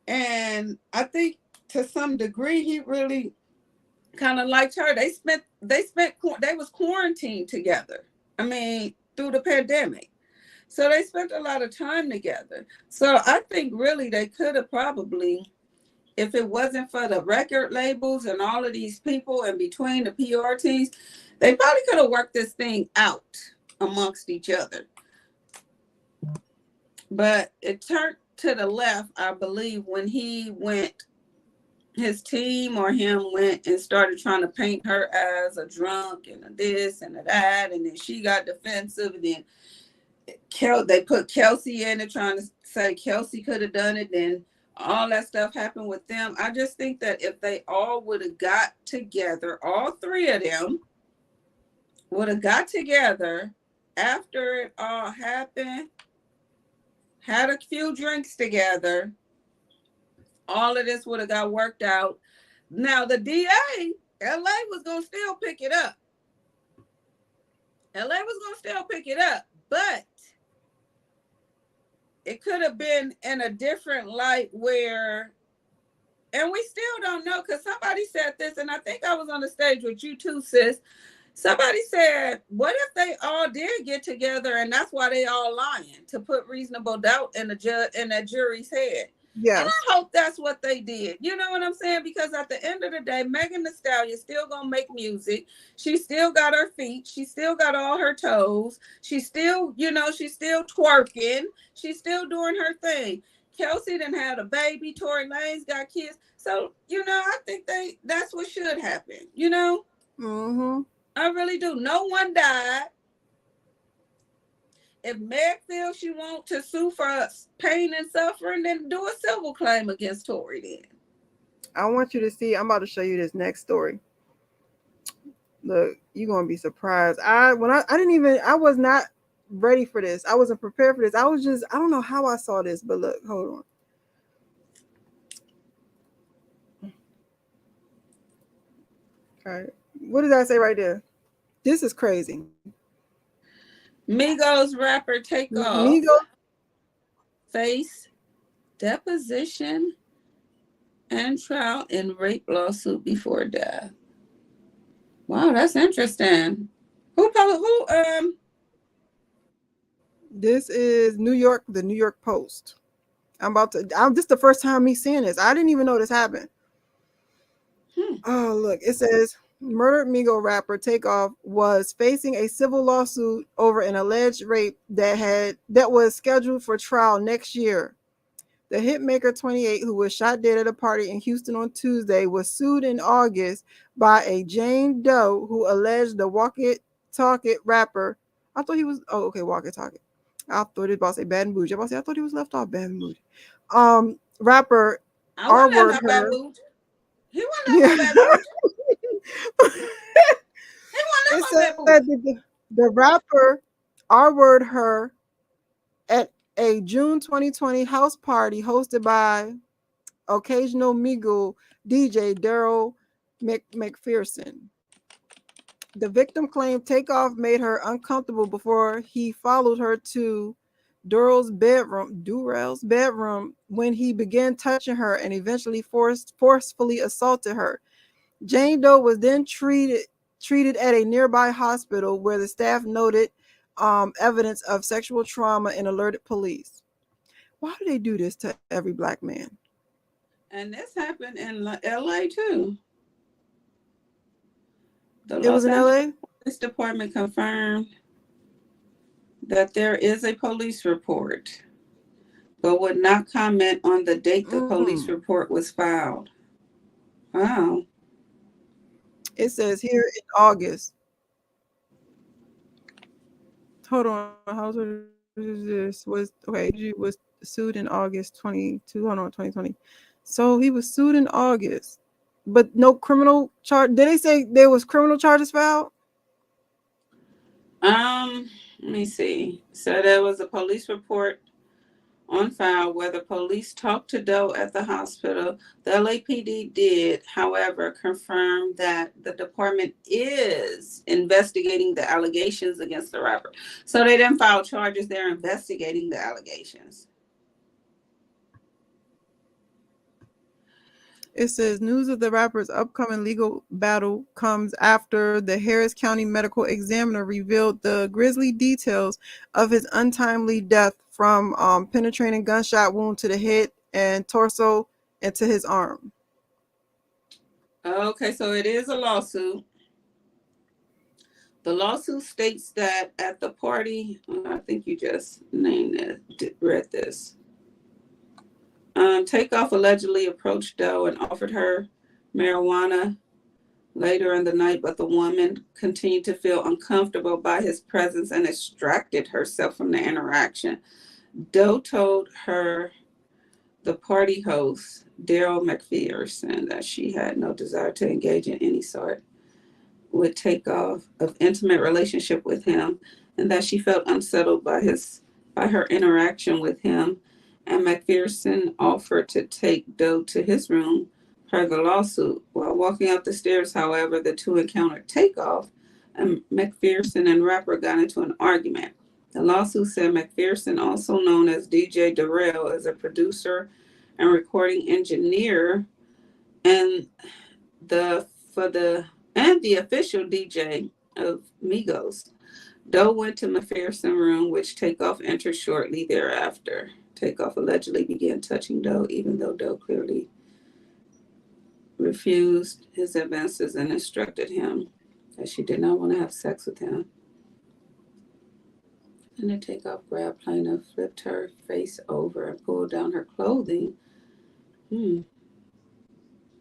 And I think to some degree, he really kind of liked her. They was quarantined together. I mean, through the pandemic. So they spent a lot of time together. So I think really they could have probably, if it wasn't for the record labels and all of these people in between the PR teams, they probably could have worked this thing out amongst each other. But it turned to the left, I believe, when his team or him went and started trying to paint her as a drunk and a this and a that, and then she got defensive, and then they put Kelsey in it trying to say Kelsey could have done it, and all that stuff happened with them. I just think that if they all would have got together, all 3 of them would have got together after it all happened, had a few drinks together, all of this would have got worked out. Now the DA, LA was going to still pick it up. But it could have been in a different light where, and we still don't know, because somebody said this, and I think I was on the stage with you too, sis. Somebody said, what if they all did get together and that's why they all lying, to put reasonable doubt in that jury's head? Yeah. And I hope that's what they did. You know what I'm saying? Because at the end of the day, Megan Thee Stallion still gonna make music. She still got her feet. She still got all her toes. She's still, she's still twerking. She's still doing her thing. Kelsey done had a baby. Tory Lanez got kids. So, I think that's what should happen, Mm-hmm. I really do. No one died. If Meg feels she wants to sue for pain and suffering, then do a civil claim against Tory then. I want you to see. I'm about to show you this next story. Look, you're gonna be surprised. I was not ready for this. I wasn't prepared for this. I don't know how I saw this, but look, hold on. All right. What did I say right there? This is crazy. Migos rapper Takeoff Migos face deposition and trial in rape lawsuit before death. Wow, that's interesting. Who? This is New York, the New York Post. This is the first time me seeing this. I didn't even know this happened. Oh, look, it says murdered Migo rapper Takeoff was facing a civil lawsuit over an alleged rape that was scheduled for trial next year. The hitmaker 28, who was shot dead at a party in Houston on Tuesday, was sued in August by a Jane Doe who alleged the Walk It Talk It rapper. I thought he was Walk It Talk It. I thought it was about to say Bad and Bougie. I thought he was left off Bad and Bougie. Rapper R-word her. He wasn't Bad Bougie. It said that the rapper R-word her at a June 2020 house party hosted by occasional Migo DJ Daryl McPherson. The victim claimed Takeoff made her uncomfortable before he followed her to Durrell's bedroom when he began touching her and eventually forcefully assaulted her. Jane Doe was then treated at a nearby hospital where the staff noted evidence of sexual trauma and alerted police. Why do they do this to every black man? And this happened in LA too. It was in LA? Police Department confirmed that there is a police report, but would not comment on the date the police report was filed. Wow. It says here in August. Hold on. How old is this? He was sued in August 2020. So he was sued in August, but no criminal charge. Did they say there was criminal charges filed? Let me see. So there was a police report on file where the police talked to Doe at the hospital. The LAPD did, however, confirm that the department is investigating the allegations against the rapper. So they didn't file charges. They're investigating the allegations. It says news of the rapper's upcoming legal battle comes after the Harris County Medical Examiner revealed the grisly details of his untimely death from penetrating gunshot wound to the head and torso and to his arm. Okay, so it is a lawsuit. The lawsuit states that at the party, I think you just read this. Takeoff allegedly approached Doe and offered her marijuana later in the night, but the woman continued to feel uncomfortable by his presence and extracted herself from the interaction. Doe told the party host, Daryl McPherson, that she had no desire to engage in any sort with Takeoff of intimate relationship with him, and that she felt unsettled by her interaction with him. And McPherson offered to take Doe to his room per the lawsuit. While walking up the stairs, however, the two encountered Takeoff, and McPherson and rapper got into an argument. The lawsuit said McPherson, also known as DJ Darrell, is a producer and recording engineer and the official DJ of Migos. Doe went to McPherson's room, which Takeoff entered shortly thereafter. Takeoff allegedly began touching Doe, even though Doe clearly refused his advances and instructed him that she did not want to have sex with him. And the takeoff grab plaintiff, flipped her face over and pulled down her clothing.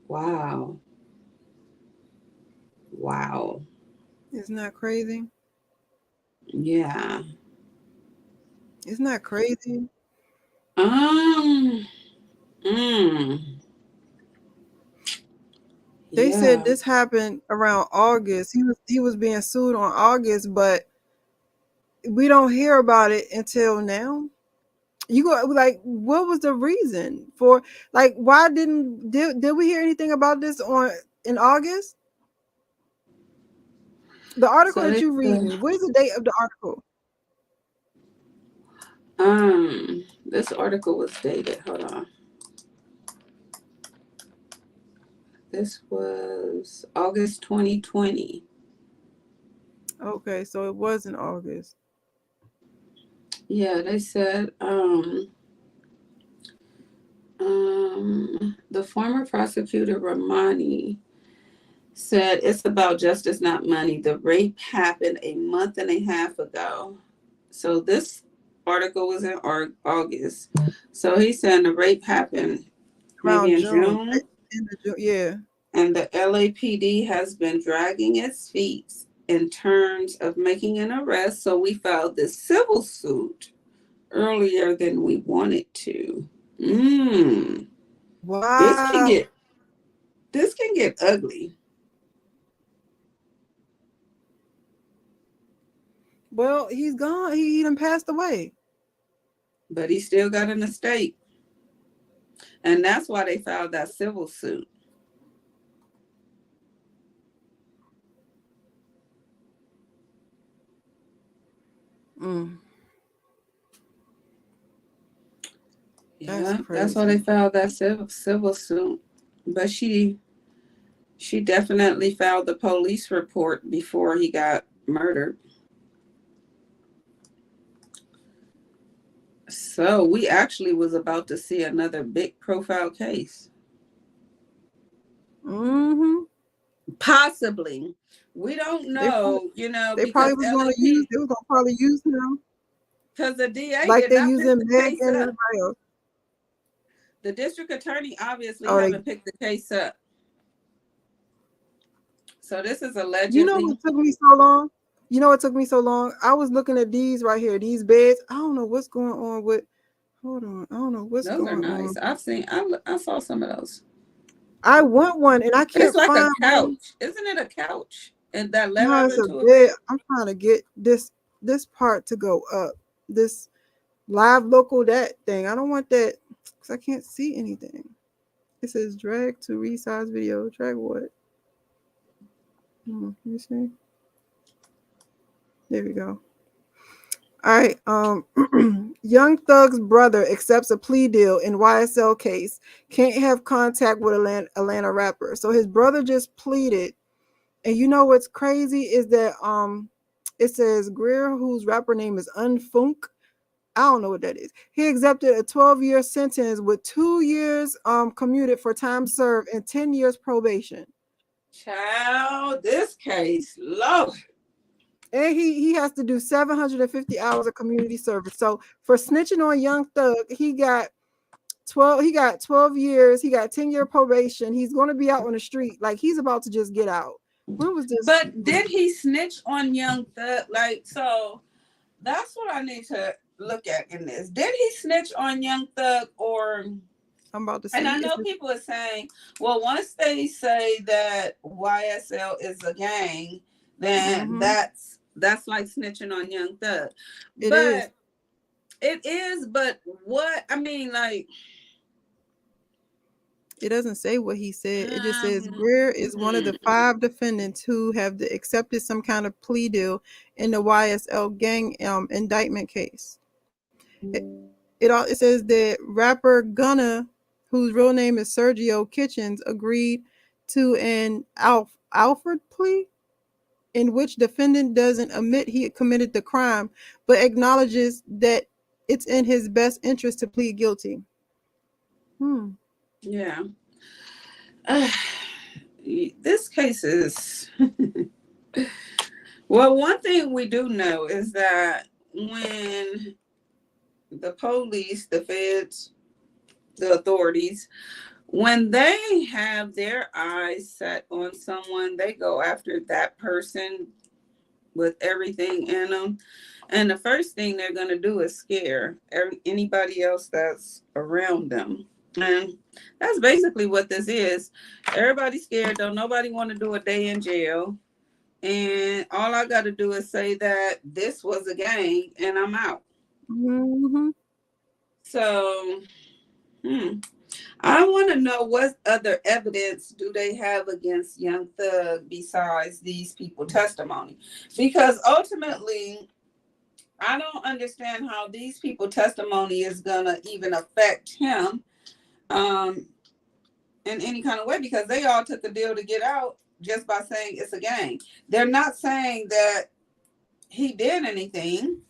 Wow. Wow. Isn't that crazy? Yeah. Isn't that crazy? Mm. They said Yeah. this happened around August. He was being sued on August, but we don't hear about it until now. You go like, what was the reason for, like, why did we hear anything about this on in August? The article So that they you reading, what is the date of the article? this article was dated. Hold on. This was August 2020. Okay, so it was in August. Yeah, they said the former prosecutor Ramani said it's about justice, not money. The rape happened a month and a half ago. So this article was in August. So he's saying the rape happened maybe Around in June. June. Yeah. And the LAPD has been dragging its feet in terms of making an arrest. So we filed this civil suit earlier than we wanted to. This can Wow. get ugly. Well, he's gone. He done passed away. But he still got an estate. And that's why they filed that civil suit. Yeah, that's why they filed that civil suit. But she definitely filed the police report before he got murdered. So we actually was about to see another big profile case. Possibly. We don't know, They because probably was going to use. They was going to probably use him because the DA like did they not pick using the Meg case and up. everybody else. The district attorney obviously haven't picked the case up. So this is allegedly. You know what took me so long? I was looking at these right here, these beds. I don't know what's going on with. Hold on, I don't know what's those going are nice. on. I saw some of those. I want one and I can't It's like find a couch. one. Isn't it a couch? And that led No, up it's a into a bed. bed. I'm trying to get this part to go up. This live local that thing. I don't want that because I can't see anything. It says drag to resize video. Drag what? Let me see. There we go. All right. Young Thug's brother accepts a plea deal in YSL case. Can't have contact with Atlanta rapper. So his brother just pleaded. And you know what's crazy is that it says Greer, whose rapper name is Unfunk. I don't know what that is. He accepted a 12-year sentence with 2 years commuted for time served and 10 years probation. Child, this case, Lord. And he has to do 750 hours of community service. So for snitching on Young Thug, he got 12 years. He got 10-year probation. He's going to be out on the street. Like, he's about to just get out. When was this? But did he snitch on Young Thug? Like, so that's what I need to look at in this. Did he snitch on Young Thug, or I'm about to say. And I know people are saying, well, once they say that YSL is a gang, then that's like snitching on Young Thug. It is, but what I mean, like, it doesn't say what he said. It just says Greer is one of the 5 defendants who have accepted some kind of plea deal in the YSL gang indictment case. It says that rapper Gunna, whose real name is Sergio Kitchens, agreed to an Alfred plea in which defendant doesn't admit he committed the crime, but acknowledges that it's in his best interest to plead guilty. Yeah. This case is well, one thing we do know is that when the police, the feds, the authorities, when they have their eyes set on someone, they go after that person with everything in them. And the first thing they're going to do is scare anybody else that's around them. And that's basically what this is. Everybody's scared. Don't nobody want to do a day in jail. And all I got to do is say that this was a gang and I'm out. Mm-hmm. So, I want to know what other evidence do they have against Young Thug besides these people testimony? Because ultimately, I don't understand how these people testimony is going to even affect him in any kind of way, because they all took a deal to get out just by saying it's a gang. They're not saying that he did anything.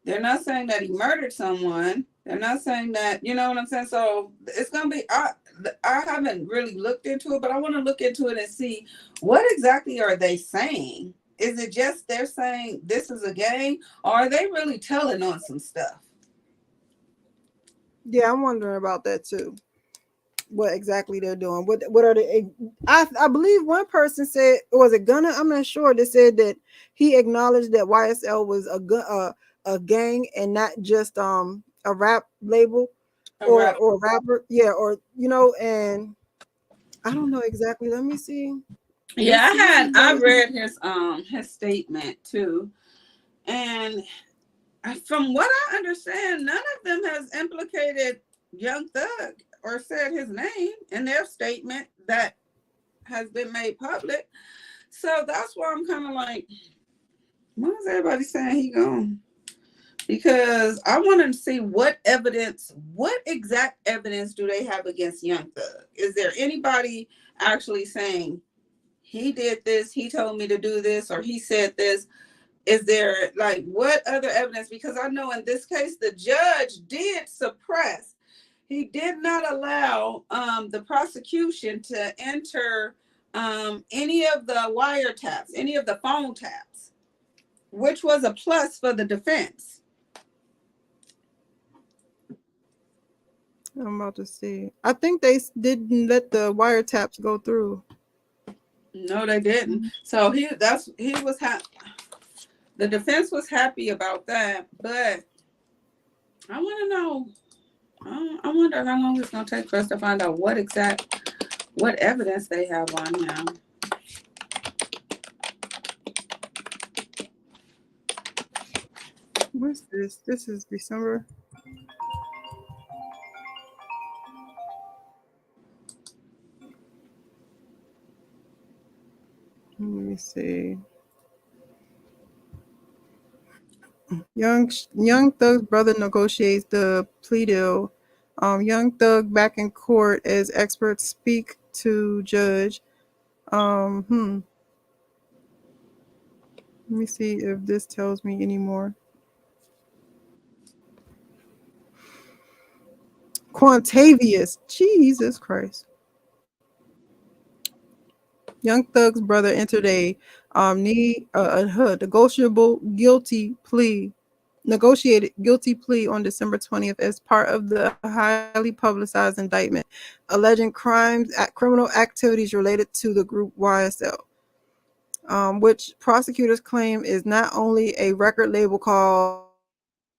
They're not saying that he murdered someone. They're not saying that, you know what I'm saying? So it's going to be, I haven't really looked into it, but I want to look into it and see what exactly are they saying? Is it just they're saying this is a gang, or are they really telling on some stuff? Yeah, I'm wondering about that too. What exactly they're doing? What are they? I believe one person said, was it Gunna? I'm not sure. They said that he acknowledged that YSL was a gang and not just a rap label or a rapper. Yeah, or and I don't know exactly. Let me see. Yeah, I read his statement too, and from what I understand, none of them has implicated Young Thug or said his name in their statement that has been made public. So that's why I'm kind of like, when is everybody saying he gone? Because I want to see what exact evidence do they have against Young Thug? Is there anybody actually saying he did this, he told me to do this, or he said this? Is there, like, what other evidence? Because I know in this case, the judge did suppress. He did not allow the prosecution to enter any of the wiretaps, any of the phone taps, which was a plus for the defense. I'm about to see. I think they didn't let the wiretaps go through. No, they didn't. So the defense was happy about that, but I want to know. I wonder how long it's going to take for us to find out what evidence they have on him. What's this? This is December. Let me see. Young Thug's brother negotiates the plea deal. Young Thug back in court as experts speak to judge. Let me see if this tells me anymore. Quantavious, Jesus Christ. Young Thug's brother entered a negotiated guilty plea on December 20th as part of the highly publicized indictment alleging criminal activities related to the group YSL, which prosecutors claim is not only a record label called,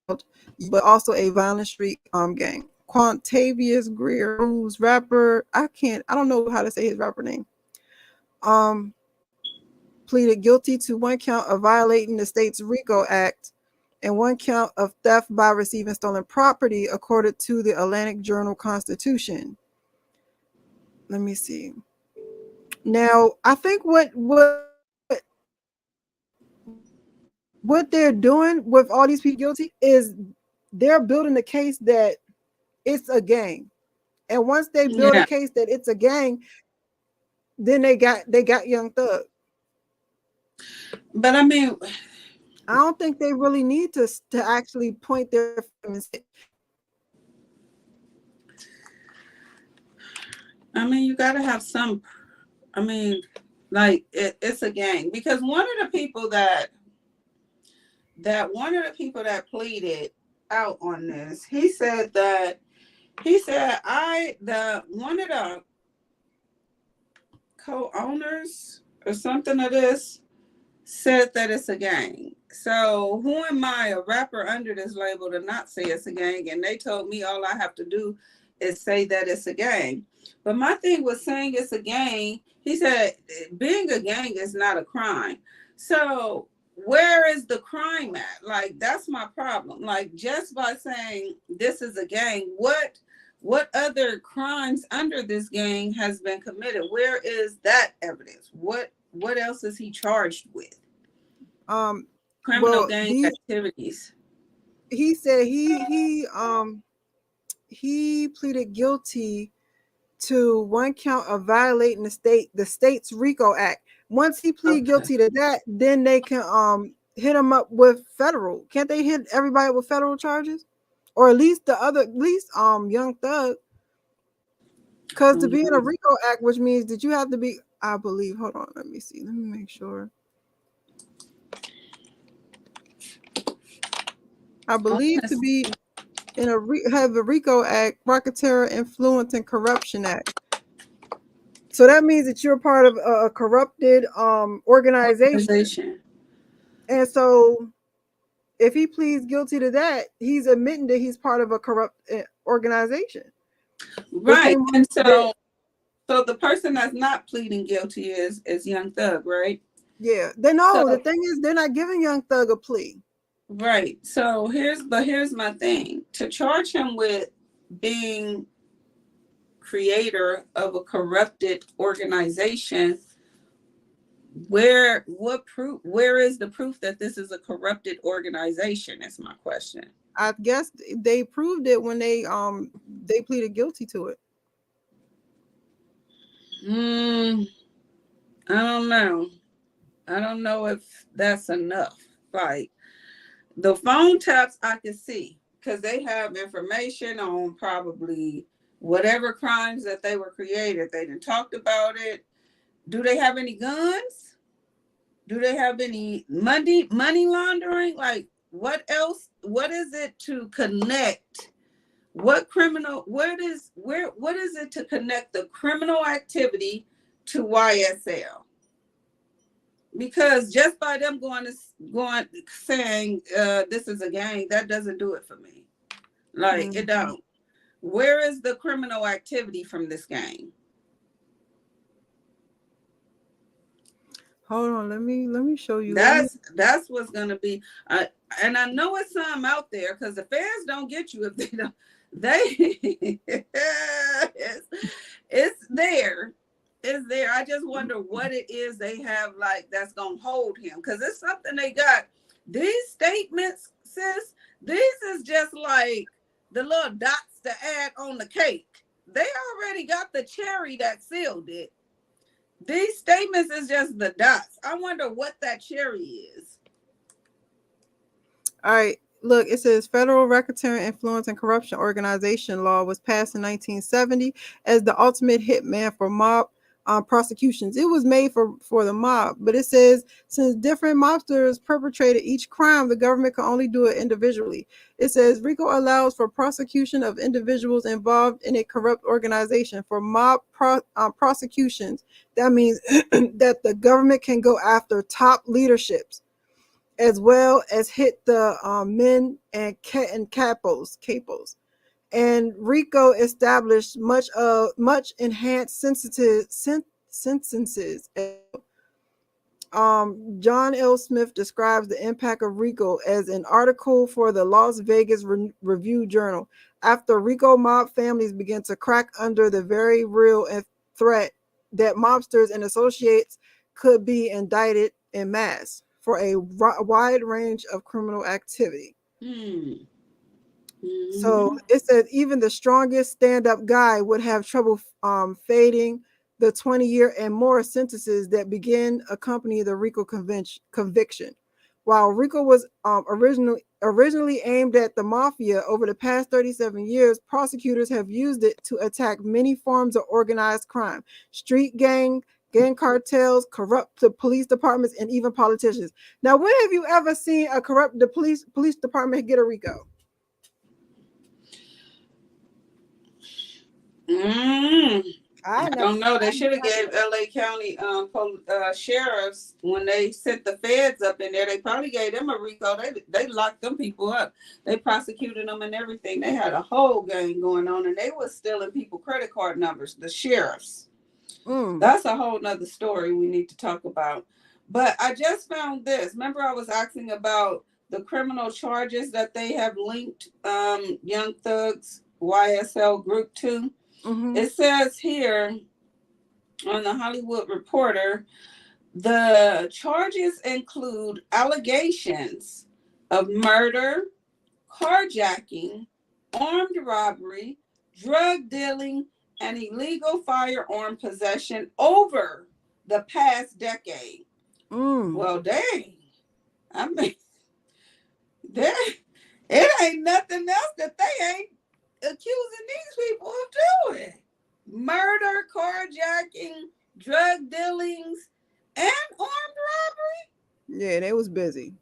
but also a violent street gang. Quantavious Greer, who's rapper, I don't know how to say his rapper name, pleaded guilty to one count of violating the state's RICO Act and one count of theft by receiving stolen property, according to the Atlantic Journal-Constitution. Let me see. Now, I think what they're doing with all these people guilty is they're building the case that it's a gang. And once they build a case that it's a gang, then they got Young Thug. But I mean, I don't think they really need to actually point their fingers. I mean, you got to have some. I mean, like it's a gang, because one of the people that that one of the people that pleaded out on this, he said one of the co-owners or something of this said that it's a gang. So who am I, a rapper under this label, to not say it's a gang? And they told me all I have to do is say that it's a gang. But my thing was saying it's a gang. He said being a gang is not a crime. So where is the crime at? Like, that's my problem. Like, just by saying this is a gang, what other crimes under this gang has been committed? Where is that evidence? What else is he charged with? Criminal gang activities. He said he pleaded guilty to one count of violating the state's RICO Act. Once he plead guilty to that, then they can hit him up with federal. Can't they hit everybody with federal charges? Or at least Young Thug. Because to be in a RICO Act, which means that you have to be, I believe, hold on, let me see. Let me make sure. I believe to be in have a RICO Act, Racketeer Influence and Corruption Act. So that means that you're part of a corrupted organization. And so if he pleads guilty to that, he's admitting that he's part of a corrupt organization. Right. And so the person that's not pleading guilty is Young Thug, right? Yeah. The thing is, they're not giving Young Thug a plea. Right. So here's my thing. To charge him with being creator of a corrupted organization, where is the proof that this is a corrupted organization? Is my question. I guess they proved it when they pleaded guilty to it. I don't know. I don't know if that's enough. Like, the phone taps I can see because they have information on probably whatever crimes that they were created. They done talked about it. Do they have any guns? Do they have any money laundering? Like, what else? What is it to connect? What is it to connect the criminal activity to YSL? Because just by them going saying this is a gang, that doesn't do it for me. Like, it don't. Where is the criminal activity from this gang? Hold on, let me show you. That's what's gonna be. And I know it's some out there because the fans don't get you if they don't. It's there. It's there. I just wonder what it is they have like that's gonna hold him, because it's something they got. These statements, sis, these is just like the little dots to add on the cake. They already got the cherry that sealed it. These statements is just the dots. I wonder what that cherry is. All right. Look, it says Federal Racketeering Influence and Corruption Organization law was passed in 1970 as the ultimate hitman for mob prosecutions. It was made for the mob, but it says since different mobsters perpetrated each crime, the government can only do it individually. It says RICO allows for prosecution of individuals involved in a corrupt organization. For mob prosecutions, that means that the government can go after top leaderships, as well as hit the men and capos. And RICO established much enhanced sentences. John L. Smith describes the impact of RICO as an article for the Las Vegas Review Journal. After RICO mob families began to crack under the very real threat that mobsters and associates could be indicted en masse for a wide range of criminal activity. So it says even the strongest stand-up guy would have trouble fading the 20-year and more sentences that begin accompany the RICO conviction. While RICO was originally aimed at the mafia, over the past 37 years, prosecutors have used it to attack many forms of organized crime, street gang gang cartels, corrupt the police departments, and even politicians. Now, when have you ever seen a corrupt police department get a RICO? I don't know. They should have gave LA County sheriffs, when they sent the feds up in there, they probably gave them a RICO. They locked them people up. They prosecuted them and everything. They had a whole game going on, and they were stealing people credit card numbers, the sheriffs. That's a whole nother story we need to talk about. But I just found this. Remember, I was asking about the criminal charges that they have linked Young Thug's YSL group to. It says here on the Hollywood Reporter, the charges include allegations of murder, carjacking, armed robbery, drug dealing, and illegal firearm possession over the past decade. Well, dang. I mean, it ain't nothing else that they ain't accusing these people of doing. Murder, carjacking, drug dealings, and armed robbery. Yeah, they was busy.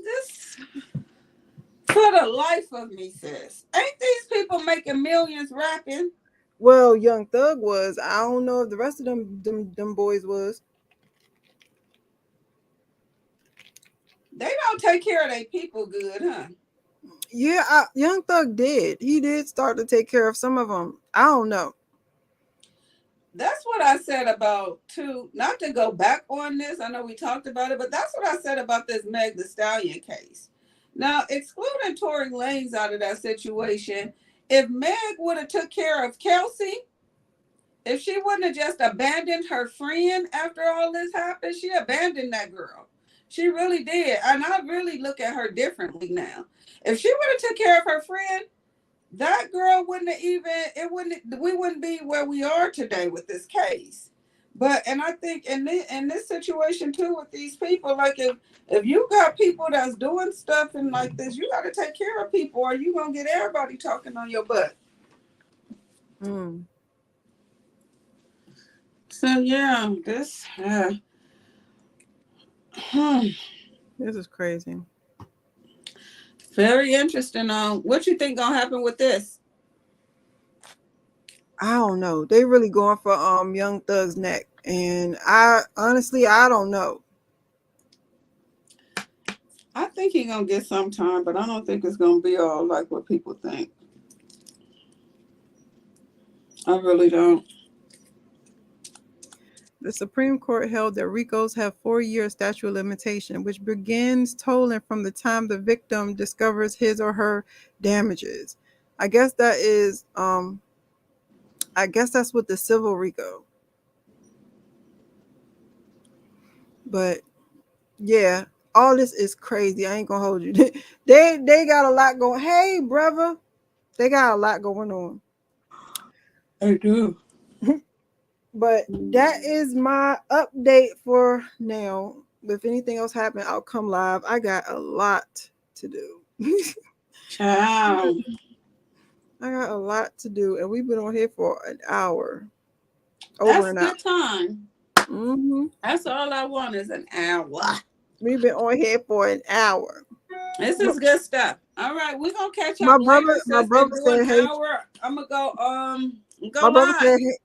This, for the life of me, sis, ain't these people making millions rapping? Well, Young Thug was. I don't know if the rest of them boys was. They don't take care of their people good, huh? Yeah, Young Thug did. He did start to take care of some of them. I don't know. That's what I said about, too, not to go back on this. I know we talked about it, but that's what I said about this Meg Thee Stallion case. Now, excluding Tory Lanez out of that situation, if Meg would have took care of Kelsey, if she wouldn't have just abandoned her friend after all this happened, she abandoned that girl. She really did. And I really look at her differently now. If she would have took care of her friend, that girl we wouldn't be where we are today with this case. And I think in this situation too, with these people, like if you got people that's doing stuff and like this, you got to take care of people, or you gonna get everybody talking on your butt. So yeah, this this is crazy. Very interesting. What you think gonna happen with this? I don't know. They really going for Young Thug's neck, and I honestly don't know. I think he's gonna get some time, but I don't think it's gonna be all like what people think. I really don't. The Supreme Court held that RICOs have 4-year statute of limitation, which begins tolling from the time the victim discovers his or her damages. I guess that is I guess that's with the civil RICO. But yeah, all this is crazy. I ain't gonna hold you. They got a lot going. Hey, brother, they got a lot going on. They do. But that is my update for now. If anything else happens, I'll come live. I got a lot to do. Ciao. I got a lot to do, and we've been on here for an hour. That's a good time. Mm-hmm. That's all I want is an hour. We've been on here for an hour. This is good stuff. All right, we're gonna catch up. My brother said, "Hey." I'm gonna go.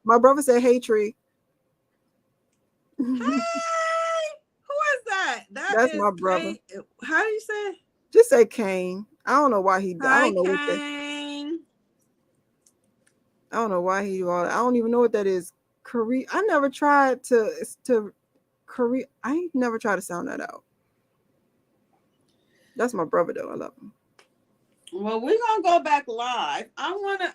My brother said, "Hey, Tree." Hey, who is that? That's my brother. How do you say it? Just say Kane. I don't know why he. Hi, I don't know Kane. I don't know why he do all that. I don't even know what that is. Korea. I never tried to Korea. I ain't never tried to sound that out. That's my brother though. I love him. Well, we're gonna go back live. I wanna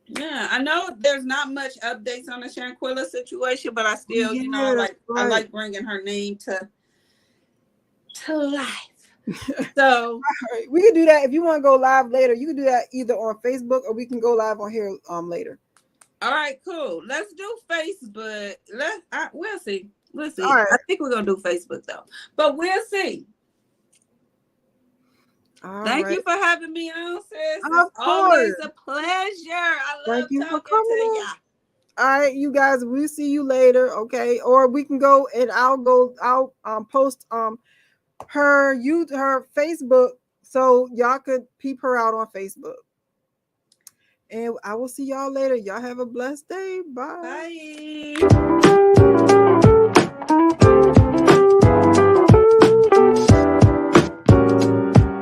yeah, I know there's not much updates on the Shanquilla situation, but I still, I like bringing her name to life. So right. We can do that. If you want to go live later, you can do that either on Facebook or we can go live on here later. All right, cool. Let's do Facebook. We'll see. We'll see. Right. I think we're gonna do Facebook though, but we'll see. Thank you for having me on, sis. It's always a pleasure. I love talking to ya. All right, you guys, we'll see you later, okay? Or we can go and I'll post her Facebook so y'all could peep her out on Facebook. And I will see y'all later. Y'all have a blessed day. Bye. Bye.